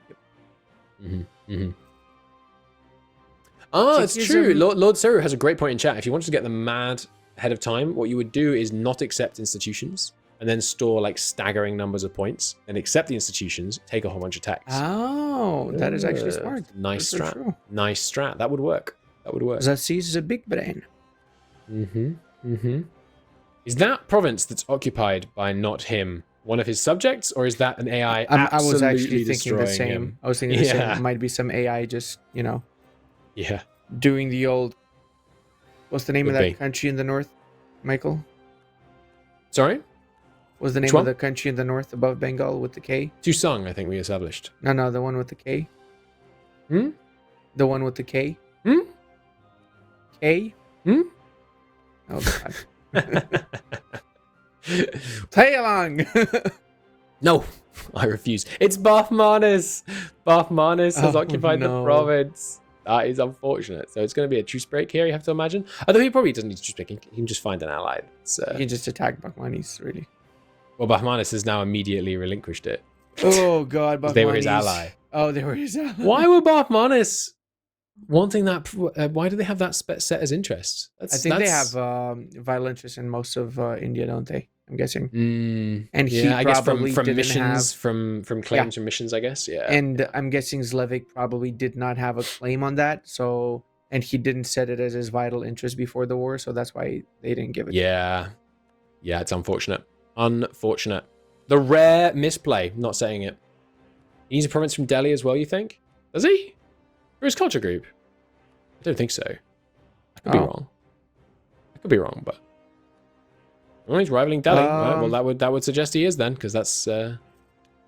It's true. Lord Seru has a great point in chat. If you wanted to get them mad ahead of time, what you would do is not accept institutions and then store like staggering numbers of points and accept the institutions, take a whole bunch of tax.
Oh, that is actually smart.
Nice strat. Nice strat. That would work.
Zaziz is a big brain.
Is that province that's occupied by not him one of his subjects, or is that an AI
I was actually thinking
destroying
the same.
him?
I was thinking the same. It might be some AI just, doing the old... What's the name of that country in the north, Michael?
Sorry?
What's the name of the country in the north above Bengal with the K?
Tusung, I think we established.
No, the one with the K. The one with the K. K? Oh, God. Play along!
No, I refuse. It's Bathmanis. Bathmanis has occupied the province. That is unfortunate. So it's going to be a truce break here, you have to imagine. Although he probably doesn't need to truce break. He can just find an ally.
He can just attack Bakhmanis, really.
Well, Bathmanis has now immediately relinquished it.
Oh, God.
They were his ally.
Oh, they were his ally.
Why were Bathmanis wanting that? Why do they have that set as interests?
I think they have vital interests in most of India, don't they? I'm guessing. And he
I guess from
didn't
missions,
have...
from claims from missions, I guess. Yeah.
And I'm guessing Zlevik probably did not have a claim on that. So, and he didn't set it as his vital interest before the war. So that's why they didn't give it.
Yeah. Yeah, it's unfortunate. Unfortunate. The rare misplay, not saying it. He needs a province from Delhi as well, you think? Does he? For his culture group? I don't think so. I could be wrong. I could be wrong, but... Well, he's rivaling Delhi. Right, well, that would suggest he is then, because that's not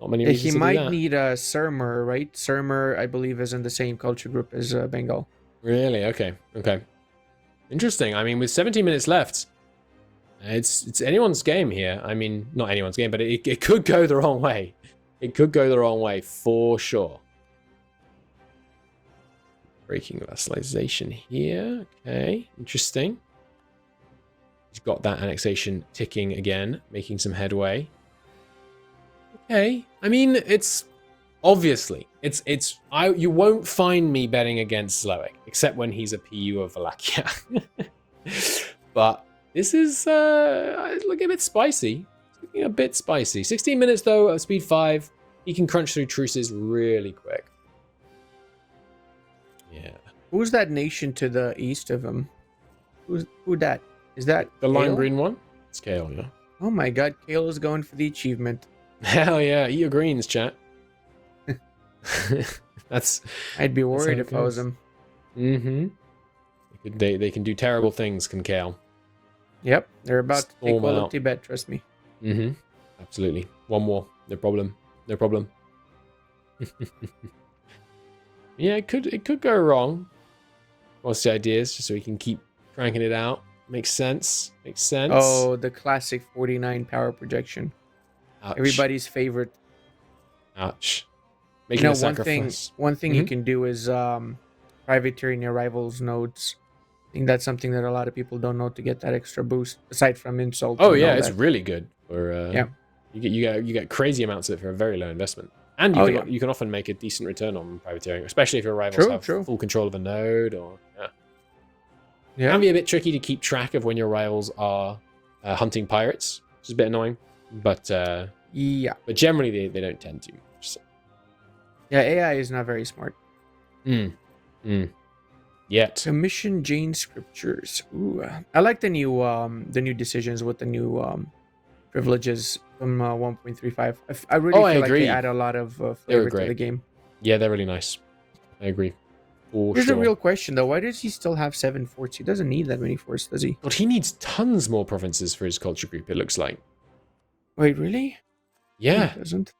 many reasons to do that.
He might need a Surmur, right? Surmur, I believe, is in the same culture group as Bengal.
Really? Okay. Interesting. I mean, with 17 minutes left, it's anyone's game here. I mean, not anyone's game, but it could go the wrong way. It could go the wrong way for sure. Breaking vassalization here. Okay, interesting. He's got that annexation ticking again, making some headway. Okay, I mean, it's obviously you won't find me betting against Zloic, except when he's a PU of Wallachia. But this is looking a bit spicy. It's looking a bit spicy. 16 minutes though at speed 5. He can crunch through truces really quick. Yeah.
Who's that nation to the east of him? Who that? Is that
the lime green one? It's Kale, yeah.
Oh my God, Kale is going for the achievement.
Hell yeah, eat your greens, chat.
I'd be worried if I was him.
They can do terrible things, can Kale.
Yep, they're about to take all of Tibet, trust me.
Mm-hmm. Absolutely. One more. No problem. No problem. Yeah, it could go wrong. What's the ideas? Just so we can keep cranking it out. Makes sense. Makes sense.
Oh, the classic 49 power projection.
Ouch.
Everybody's favorite.
Ouch. Making a
one
sacrifice.
thing you can do is privateering your rivals' nodes. I think that's something that a lot of people don't know to get that extra boost, aside from insult.
Oh yeah, it's really good. For
yeah,
you get crazy amounts of it for a very low investment, and you can often make a decent return on privateering, especially if your rivals have full control of a node. Or it can be a bit tricky to keep track of when your rivals are hunting pirates, which is a bit annoying. But but generally they don't tend to. So.
Yeah, AI is not very smart.
Yet.
Commission Jane Scriptures. Ooh, I like the new decisions with the new privileges from 1.35. I really feel like they add a lot of flavor to the game.
Yeah, they're really nice. I agree.
Here's a real question though: why does he still have 7 forts? He doesn't need that many forts, does he?
But he needs tons more provinces for his culture group. It looks like.
Wait, really?
Yeah.
He doesn't.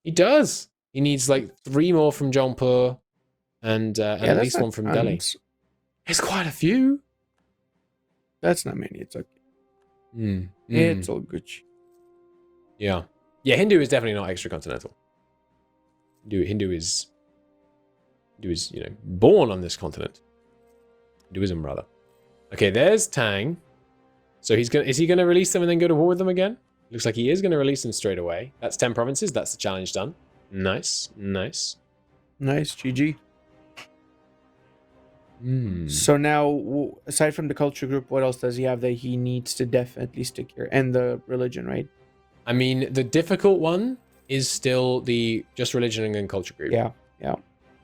He does. He needs like 3 more from Jaunpur and at least one from Delhi. It's quite a few.
That's not many. It's okay. It's all good.
Yeah. Yeah, Hindu is definitely not extra-continental. Hindu is, born on this continent. Hinduism, rather. Okay, there's Tang. So is he gonna release them and then go to war with them again? Looks like he is gonna release them straight away. That's 10 provinces. That's the challenge done. Nice.
GG. So now, aside from the culture group, what else does he have that he needs to definitely stick here? And the religion, right?
I mean, the difficult one is still the just religion and culture group.
Yeah,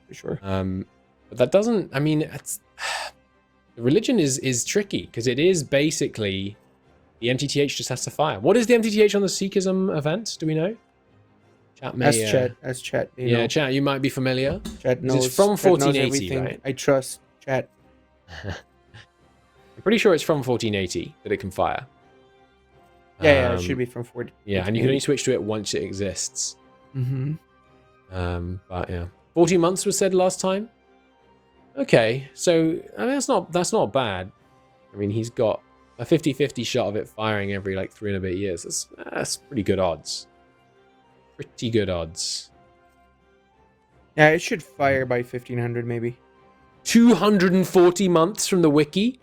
for sure.
But that doesn't. I mean, the religion is tricky because it is basically the MTTH just has to fire. What is the MTTH on the Sikhism event? Do we know? Chat may,
As chat.
Yeah, chat. You might be familiar.
Chat knows.
It's from 1480, right?
I trust chat.
I'm pretty sure it's from 1480 that it can fire.
Yeah, it should be from 40.
Yeah, and you can only switch to it once it exists.
Mm-hmm.
But yeah, 14 months was said last time. Okay, so I mean that's not bad. I mean he's got a 50-50 shot of it firing every like 3 and a bit years. That's pretty good odds. Pretty good odds.
Yeah, it should fire by 1500 maybe.
240 months from the wiki.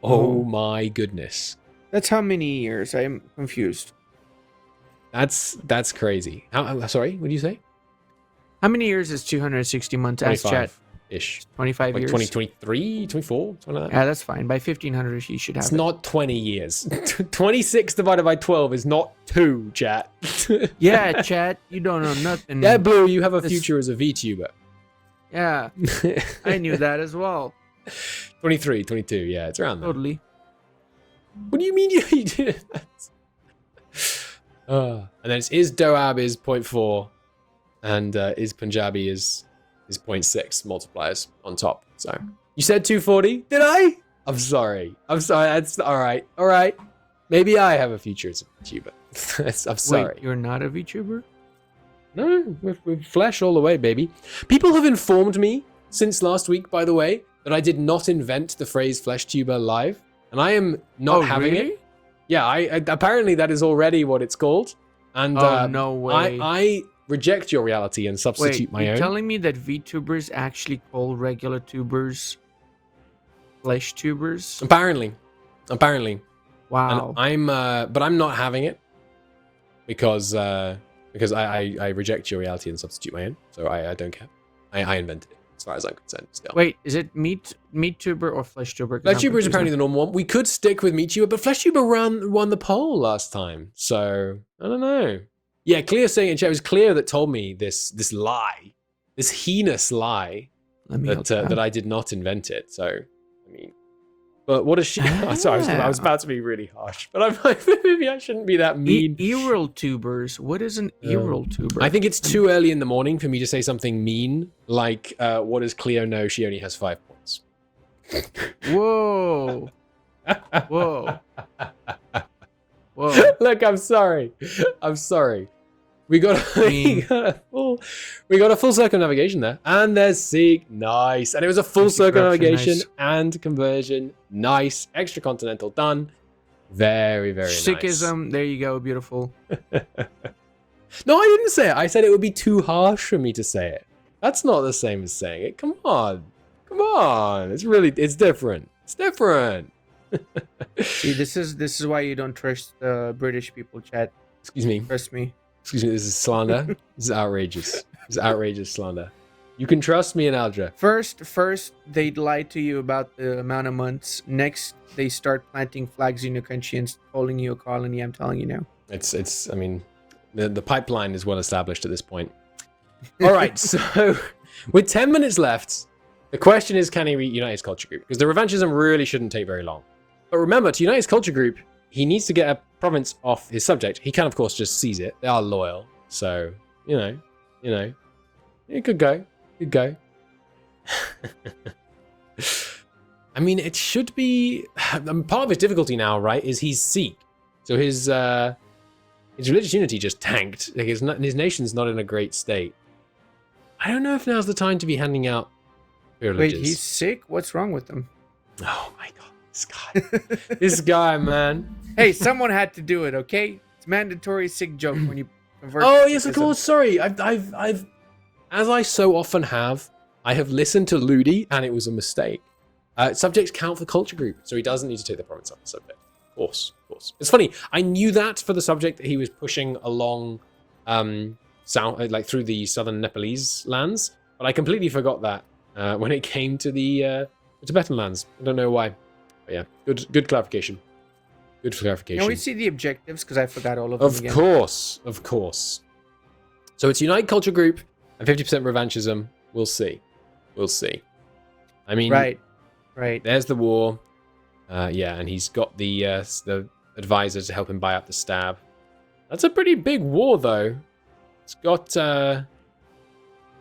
Oh my goodness.
That's how many years? I'm confused.
That's crazy. Sorry, what did you say?
How many years is 260 months?
25-ish.
25
like
years?
2023, 24, something like that.
Yeah, that's fine. By 1500, he should have
It's not 20 years. 26 divided by 12 is not 2, chat.
Yeah, chat, you don't know nothing.
Yeah, Blue, you have a future as a VTuber.
Yeah, I knew that as well.
23, 22, yeah, it's around there.
Totally.
What do you mean you did that? And then is Doab is 0.4 and is Punjabi is 0.6 multipliers on top. So you said 240, did I? I'm sorry. That's all right. Maybe I have a future as a VTuber. I'm sorry.
Wait, you're not a VTuber?
No, we're flesh all the way, baby. People have informed me since last week, by the way, that I did not invent the phrase FleshTuber live, and I am not having it. Yeah, I apparently that is already what it's called. And
no way.
I reject your reality and substitute my own.
You're telling me that VTubers actually call regular tubers FleshTubers?
Apparently.
Wow.
And but I'm not having it because I reject your reality and substitute my own. So I don't care. I invented it as far as I'm concerned. Still.
Wait, is it MeatTuber or FleshTuber?
FleshTuber is apparently the normal one. We could stick with MeatTuber, but FleshTuber won the poll last time, so I don't know. Yeah, Clear saying in chat, it was Clear that told me this lie, this heinous lie that I did not invent it. So I mean, but what is she? Sorry, I was about to be really harsh, but I'm like, maybe I shouldn't be that mean.
Earl tubers. What is an Earl tuber?
I think it's too early in the morning for me to say something mean, like, what does Cleo know? She only has 5 points.
Whoa. Whoa. Whoa.
Look, I'm sorry. We got a full circumnavigation there, and there's Seek. Nice, and it was a full circumnavigation and conversion. Nice, extra continental done. Very, very nice.
Sikhism. There you go. Beautiful.
No, I didn't say it. I said it would be too harsh for me to say it. That's not the same as saying it. Come on. It's different.
See, this is why you don't trust the British people, chat.
Excuse me.
Trust me.
This is slander. This is outrageous. This is outrageous slander. You can trust me in Aldra.
First, they lie to you about the amount of months. Next, they start planting flags in your country and calling you a colony. I'm telling you now.
I mean, the pipeline is well established at this point. All right, so with 10 minutes left, the question is, can he reunite his culture group? Because the revanchism really shouldn't take very long. But remember, to unite his culture group, he needs to get a province off his subject. He can, of course, just seize it. They are loyal. So, you know, it could go. I mean, it should be... part of his difficulty now, right, is he's Sikh. So his religious unity just tanked. Like his nation's not in a great state. I don't know if now's the time to be handing out privileges.
Wait, he's sick? What's wrong with him?
Oh my god, this guy. This guy, man.
Hey, someone had to do it, okay? It's mandatory sick joke when you convert.
Oh, yes, of course. Sorry. I've as I so often have, I have listened to Ludi and it was a mistake. Subjects count for culture group, so he doesn't need to take the province off the subject. Of course. It's funny. I knew that for the subject that he was pushing along south, like through the southern Nepalese lands, but I completely forgot that when it came to the Tibetan lands. I don't know why. But yeah, good clarification.
Can we see the objectives? Because I forgot all of them again.
Of course. So it's Unite Culture Group and 50% Revanchism. We'll see. I mean,
right.
There's the war. Yeah, and he's got the advisor to help him buy up the stab. That's a pretty big war, though. It's got... oh,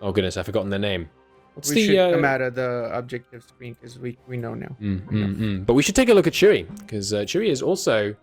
goodness, I've forgotten their name. What's
we should come out of the objective screen because we know now.
But we should take a look at Chewie, because Chewie is also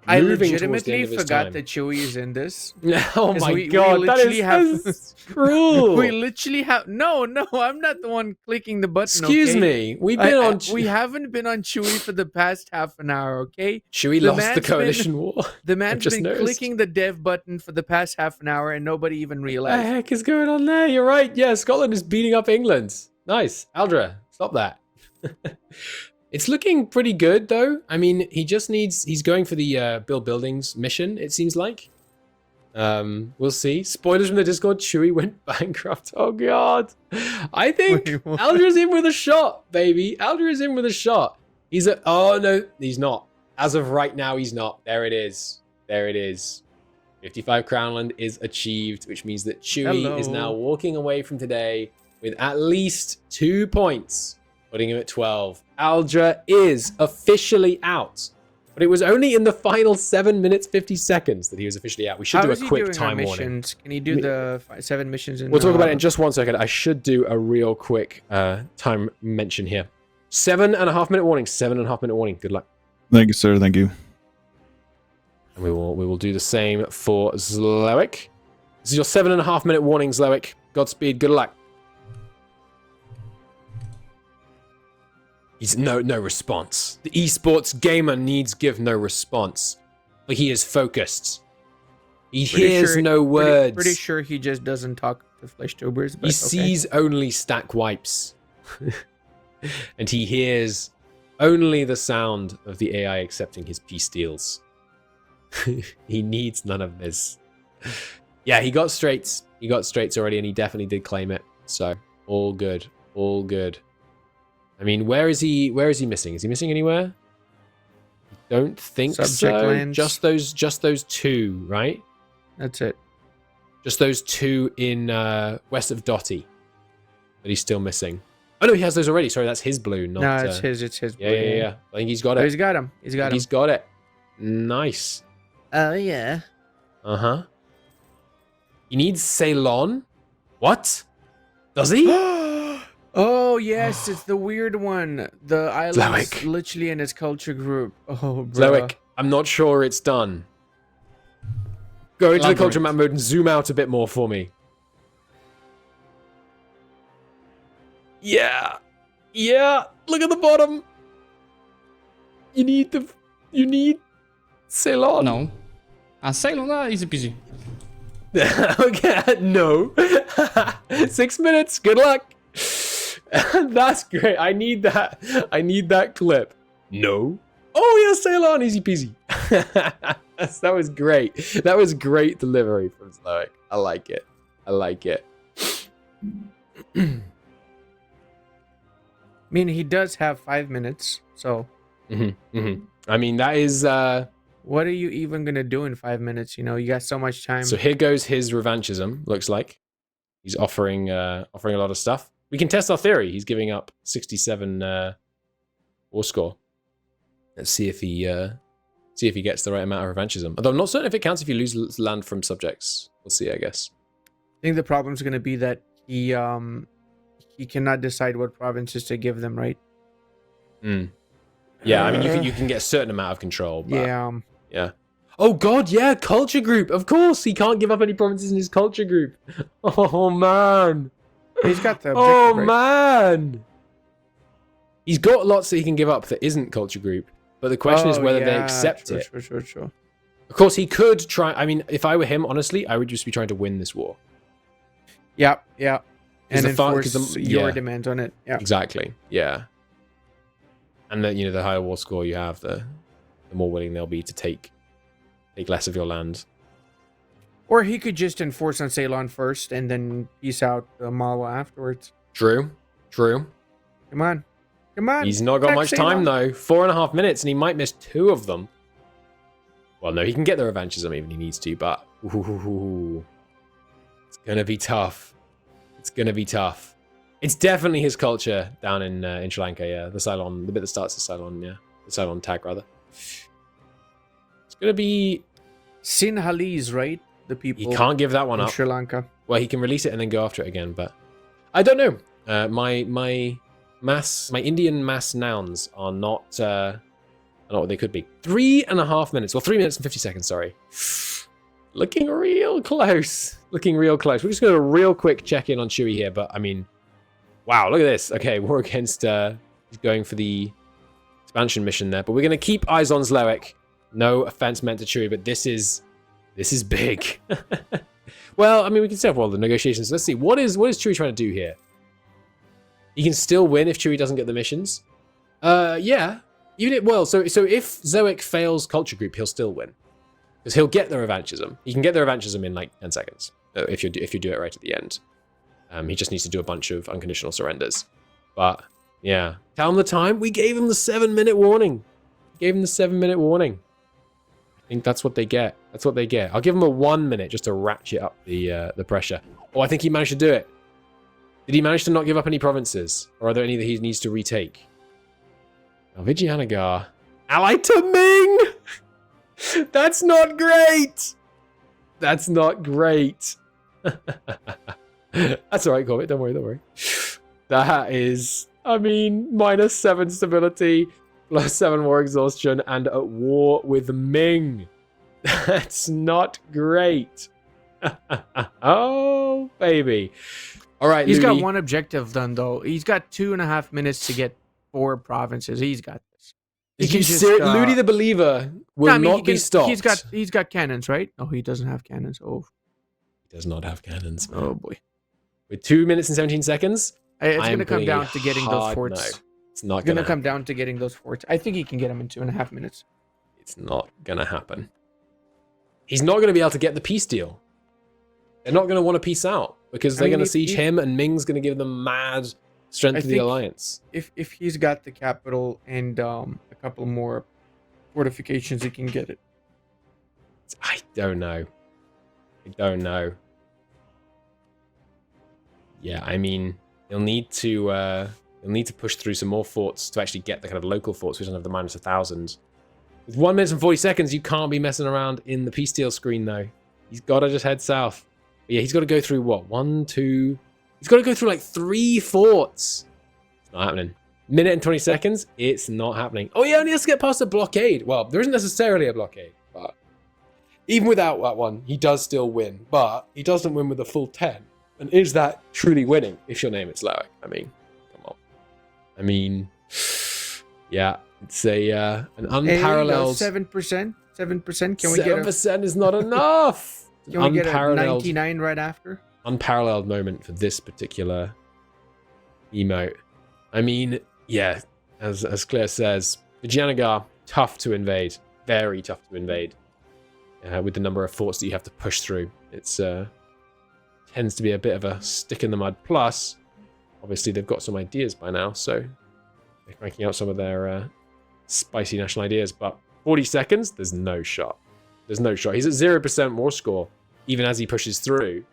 I
moving
legitimately
towards the end of his
forgot
time.
that Chewie is in this.
Oh my god, that is cruel.
We literally have... No, I'm not the one clicking the button,
Excuse me, we
haven't been on Chewie for the past half an hour, okay?
Chewie lost the coalition war.
The man's been clicking the dev button for the past half an hour and nobody even realized.
What the heck is going on there? You're right, yeah, Scotland is beating up England. Nice. Aldra, stop that. It's looking pretty good, though. I mean, he's going for the build buildings mission, it seems like. We'll see. Spoilers from the Discord, Chewie went bankrupt. Oh, God. I think Aldra's in with a shot, baby. Aldra is in with a shot. Oh, no, he's not. As of right now, he's not. There it is. 55 Crownland is achieved, which means that Chewie is now walking away from today with at least 2 points, putting him at 12. Aldra is officially out. But it was only in the final 7 minutes, 50 seconds that he was officially out. We should do a quick time warning.
Can you do the 7 missions?
We'll talk about it in just 1 second. I should do a real quick time mention here. 7.5 minute warning. 7.5 minute warning. Good luck.
Thank you, sir. Thank you.
And we will do the same for Zlowick. This is your 7.5 minute warning, Zlowick. Godspeed. Good luck. He's no response. The esports gamer needs give no response. But he is focused. He hears no words.
Pretty sure he just doesn't talk to flesh tubers.
He sees only stack wipes. And he hears only the sound of the AI accepting his peace deals. He needs none of this. Yeah, he got straights. He got straights already, and he definitely did claim it. So all good. I mean, where is he missing? Is he missing anywhere? Don't think so.
Lands.
Just those 2, right?
That's it.
Just those 2 in west of Dotty that he's still missing. Oh no, he has those already. Sorry, that's his blue, not...
No, it's his blue.
Yeah. I think he's got it.
He's got him.
He's got it. Nice.
Oh, yeah.
Uh-huh. He needs Ceylon. What? Does he?
Oh, yes, it's the weird one. The island's literally in his culture group. Oh, bro.
Zlowick, I'm not sure it's done. Go into the culture map mode and zoom out a bit more for me. Yeah. Yeah. Look at the bottom. You need Ceylon.
No. Ceylon, easy peasy.
Okay, no. 6 minutes. Good luck. That's great. I need that clip. No. Oh yeah, Ceylon, easy peasy. That was great. That was great delivery from Stoic. I like it. I like it.
I mean, he does have 5 minutes, so.
I mean, that is.
What are you even gonna do in 5 minutes? You know, you got so much time.
So here goes his revanchism. Looks like he's offering a lot of stuff. We can test our theory. He's giving up 67 war score. Let's see if he gets the right amount of revanchism. Although I'm not certain if it counts if you lose land from subjects. We'll see, I guess.
I think the problem is gonna be that he cannot decide what provinces to give them, right?
Yeah, I mean you can get a certain amount of control. But
Yeah.
Oh god, yeah, culture group. Of course, he can't give up any provinces in his culture group. Oh man.
He's got the
Oh
right?
man. He's got lots that he can give up that isn't culture group, but the question is whether they accept it.
Sure.
Of course, he could try. I mean, if I were him, honestly, I would just be trying to win this war.
Yeah. And
the
enforce your demands on it. Yeah.
Exactly. Yeah. And the higher war score you have, the more willing they'll be to take less of your land.
Or he could just enforce on Ceylon first and then peace out Malwa afterwards.
True.
Come on.
He's not got much time
Ceylon.
though. 4.5 minutes, and he might miss 2 of them. Well, no, he can get the revanchism even if he needs to, but it's gonna be tough. It's definitely his culture down in Sri Lanka. Yeah, the Ceylon, the bit that starts the Ceylon. Yeah, the Ceylon tag rather. It's gonna be
Sinhalese, right? The people.
He can't give that one
in
up.
Sri Lanka.
Well, he can release it and then go after it again, but I don't know. My Indian mass nouns are not what they could be. 3.5 minutes, or 3 minutes and 50 seconds. Sorry, looking real close. We're just gonna real quick check in on Chewie here, but I mean, wow, look at this. Okay, war against. He's going for the expansion mission there, but we're gonna keep eyes on Zloek. No offense meant to Chewie, but this is big. Well, I mean, we can set up all the negotiations. Let's see. What is Chewie trying to do here? He can still win if Chewie doesn't get the missions. Yeah. So if Zoic fails culture group, he'll still win. Because he'll get the revanchism. He can get the revanchism in like 10 seconds. If you do it right at the end. He just needs to do a bunch of unconditional surrenders. But, yeah. Tell him the time. We gave him the 7-minute warning. I think that's what they get. I'll give him a 1 minute just to ratchet up the pressure. Oh, I think he managed to do it. Did he manage to not give up any provinces? Or are there any that he needs to retake? Now, Vijayanagar. Allied to Ming! That's not great! That's alright, Corbett. Don't worry. That is, I mean, -7 stability, +7 war exhaustion, and at war with Ming. That's not great. Oh, baby. All right,
He's
Ludi.
got one objective done, though. He's got 2.5 minutes to get 4 provinces. He's got this.
Ludi the Believer will not be stopped.
He's got cannons, right? No, he doesn't have cannons. Oh,
He does not have cannons, man.
oh boy.
With 2 minutes and 17 seconds,
It's
I am
going to come
putting
down
a
to getting those
hard
forts.
no. It's not
It's going
going
to
to
come down to getting those forts. I think he can get them in 2.5 minutes.
It's not going to happen. He's not going to be able to get the peace deal. They're not going to want to peace out because they're going to siege him, and Ming's going to give them mad strength to the alliance.
If he's got the capital and a couple more fortifications, he can get it.
I don't know. Yeah, I mean, he'll need to push through some more forts to actually get the kind of local forts, which don't have the -1,000. With 1 minute and 40 seconds, you can't be messing around in the peace deal screen, though. He's got to just head south. But yeah, he's got to go through what? 1, 2... He's got to go through like 3 forts. It's not happening. Minute and 20 seconds, it's not happening. Oh yeah, and he has to get past a blockade. Well, there isn't necessarily a blockade, but Even without that one, he does still win, but he doesn't win with a full 10. And is that truly winning if your name is Loic? I mean, come on. I mean, yeah, it's an unparalleled
7%. 7%. Can we
7% is not enough.
Can we get a 99 right after?
Unparalleled moment for this particular emote. I mean, yeah, as Claire says, Vijayanagar, tough to invade. Very tough to invade. With the number of forts that you have to push through. It's tends to be a bit of a stick in the mud. Plus, obviously they've got some ideas by now, so they're cranking out some of their spicy national ideas. But 40 seconds, there's no shot. There's no shot. He's at 0% war score, even as he pushes through.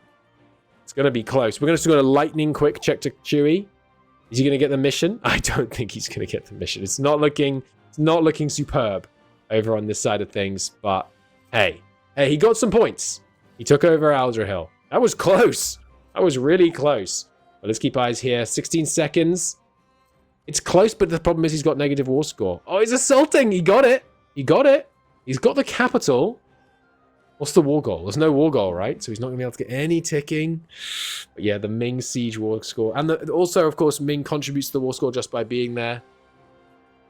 It's going to be close. We're going to do a lightning quick check to Chewie. Is he going to get the mission? I don't think he's going to get the mission. It's not looking superb over on this side of things. But hey, he got some points. He took over Aldrahill. That was close. That was really close. But let's keep eyes here. 16 seconds. It's close, but the problem is he's got negative war score. Oh, he's assaulting. He got it. He got it. He's got the capital. What's the war goal? There's no war goal, right? So he's not going to be able to get any ticking. But yeah, the Ming siege war score. And also, of course, Ming contributes to the war score just by being there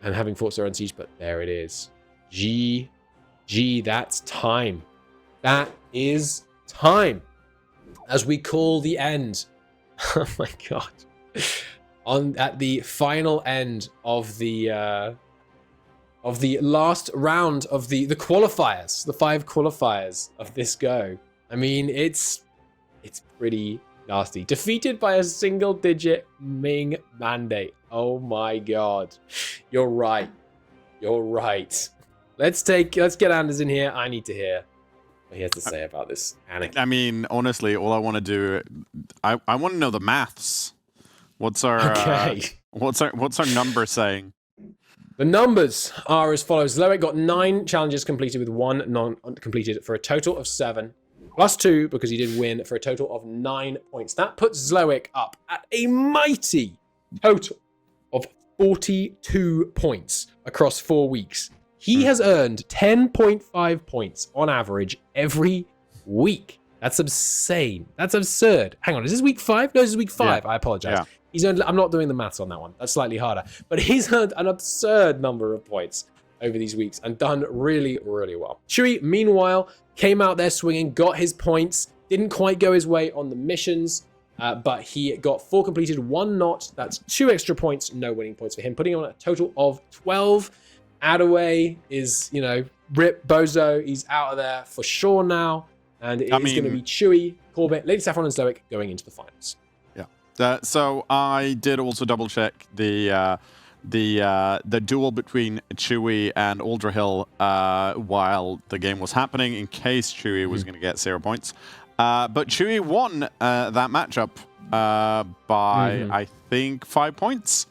and having forts their own siege. But there it is. GG, that's time. That is time. As we call the end. Oh my god. At the final end of the last round of the qualifiers, the 5 qualifiers of this go. I mean, it's pretty nasty. Defeated by a single-digit Ming mandate. Oh my god. You're right. You're right. Let's get Anders in here. I need to hear what he has to say about this. Anakin.
I mean, honestly, all I want to do, I want to know the maths. What's our number saying?
The numbers are as follows. Loic got 9 challenges completed with 1 non-completed for a total of 7. Plus 2 because he did win for a total of 9 points. That puts Loic up at a mighty total of 42 points across 4 weeks. He has earned 10.5 points on average every week. That's insane. That's absurd. Hang on, is this week 5? No, this is week 5. Yeah. I apologize. Yeah. He's earned, I'm not doing the maths on that one. That's slightly harder. But he's earned an absurd number of points over these weeks and done really, really well. Chewie, meanwhile, came out there swinging, got his points, didn't quite go his way on the missions, but he got 4 completed, 1 not. That's 2 extra points, no winning points for him, putting him on a total of 12. Adaway is, rip bozo. He's out of there for sure now. And it's going to be Chewie, Corbett, Lady Saffron, and Stoic going into the finals.
Yeah. So I did also double check the duel between Chewie and Aldrahill while the game was happening, in case Chewie was going to get 0 points. But Chewie won that matchup by I think 5 points.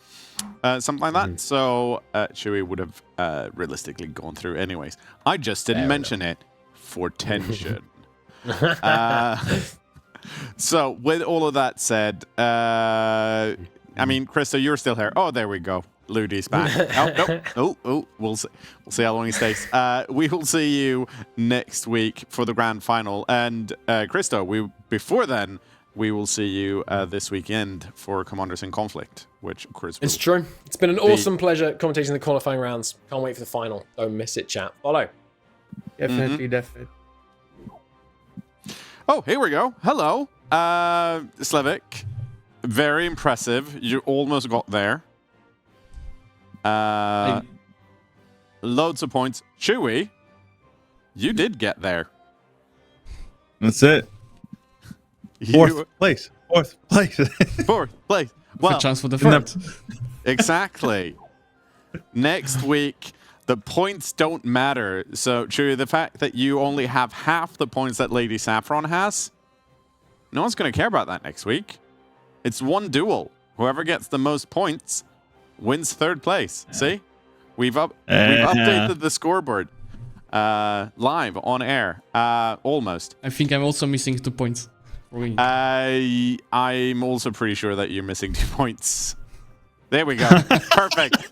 Something like that. So Chewie would have realistically gone through anyways. I just didn't mention it for tension. So with all of that said, I mean, Krista, you're still here. Oh, there we go. Ludi's back. We'll see how long he stays. We will see you next week for the grand final. And Krista, before then, we will see you this weekend for Commanders in Conflict, which of course
it's true. It's been an awesome pleasure commentating the qualifying rounds. Can't wait for the final. Don't miss it, chat. Follow.
Definitely.
Oh, here we go. Hello, Slevik. Very impressive. You almost got there. Loads of points. Chewie, you did get there.
That's it. Fourth place.
Fourth place. Well,
chance for the third.
Exactly. Next week, the points don't matter. So, Chewie, the fact that you only have half the points that Lady Saffron has, no one's going to care about that next week. It's one duel. Whoever gets the most points wins 3rd place. See? We've updated the scoreboard live on air. Almost.
I think I'm also missing 2 points.
I'm also pretty sure that you're missing 2 points. There we go. Perfect.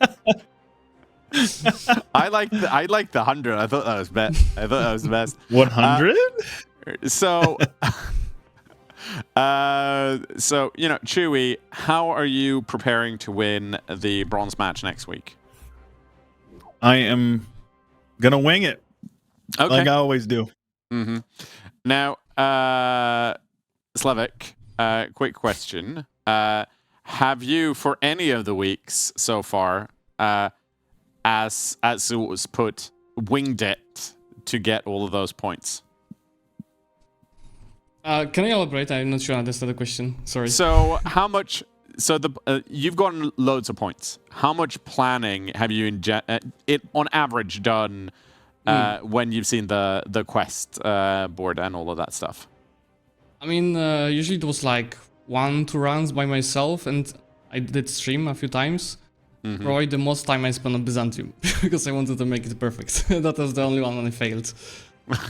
I like the 100. I thought that was the best.
100.
So, Chewy, how are you preparing to win the bronze match next week?
I am gonna wing it, like I always do.
Mm-hmm. Now, Slavik, quick question: have you, for any of the weeks so far, as it was put, winged it to get all of those points?
Can I elaborate? I'm not sure I understood the question. Sorry.
So how much? So you've gotten loads of points. How much planning have you on average done when you've seen the quest board and all of that stuff?
I mean, usually it was like 1-2 runs by myself, and I did stream a few times.
Mm-hmm.
Probably the most time I spent on Byzantium because I wanted to make it perfect. That was the only one when I failed.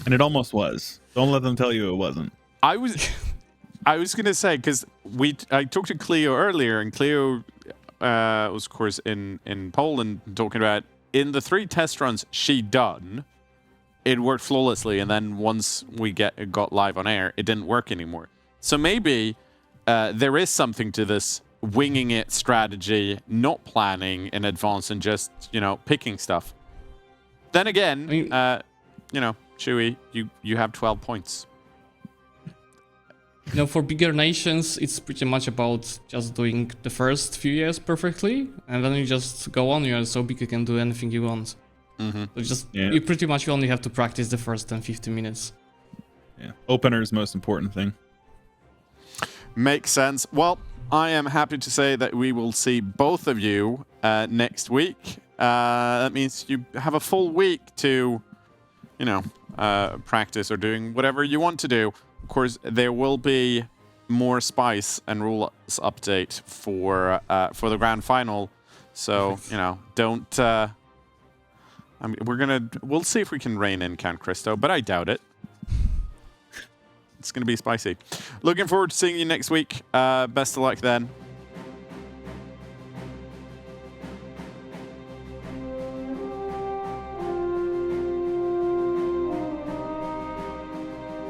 And it almost was. Don't let them tell you it wasn't.
I was gonna say, because I talked to Cleo earlier, and Cleo was of course in Poland talking about in the 3 test runs she done, it worked flawlessly, and then once we got live on air, it didn't work anymore. So maybe there is something to this winging it strategy, not planning in advance and just picking stuff. Then again, Chewy, you have 12 points.
For bigger nations, it's pretty much about just doing the first few years perfectly, and then you just go on. You're so big you can do anything you want.
Mm-hmm.
So you pretty much only have to practice the first 10-15 minutes.
Yeah, opener is the most important thing.
Makes sense. Well, I am happy to say that we will see both of you next week. That means you have a full week to, practice or doing whatever you want to do. Of course, there will be more spice and rules update for the grand final. So don't. We'll see if we can rein in Count Christo, but I doubt it. It's gonna be spicy. Looking forward to seeing you next week. Best of luck then.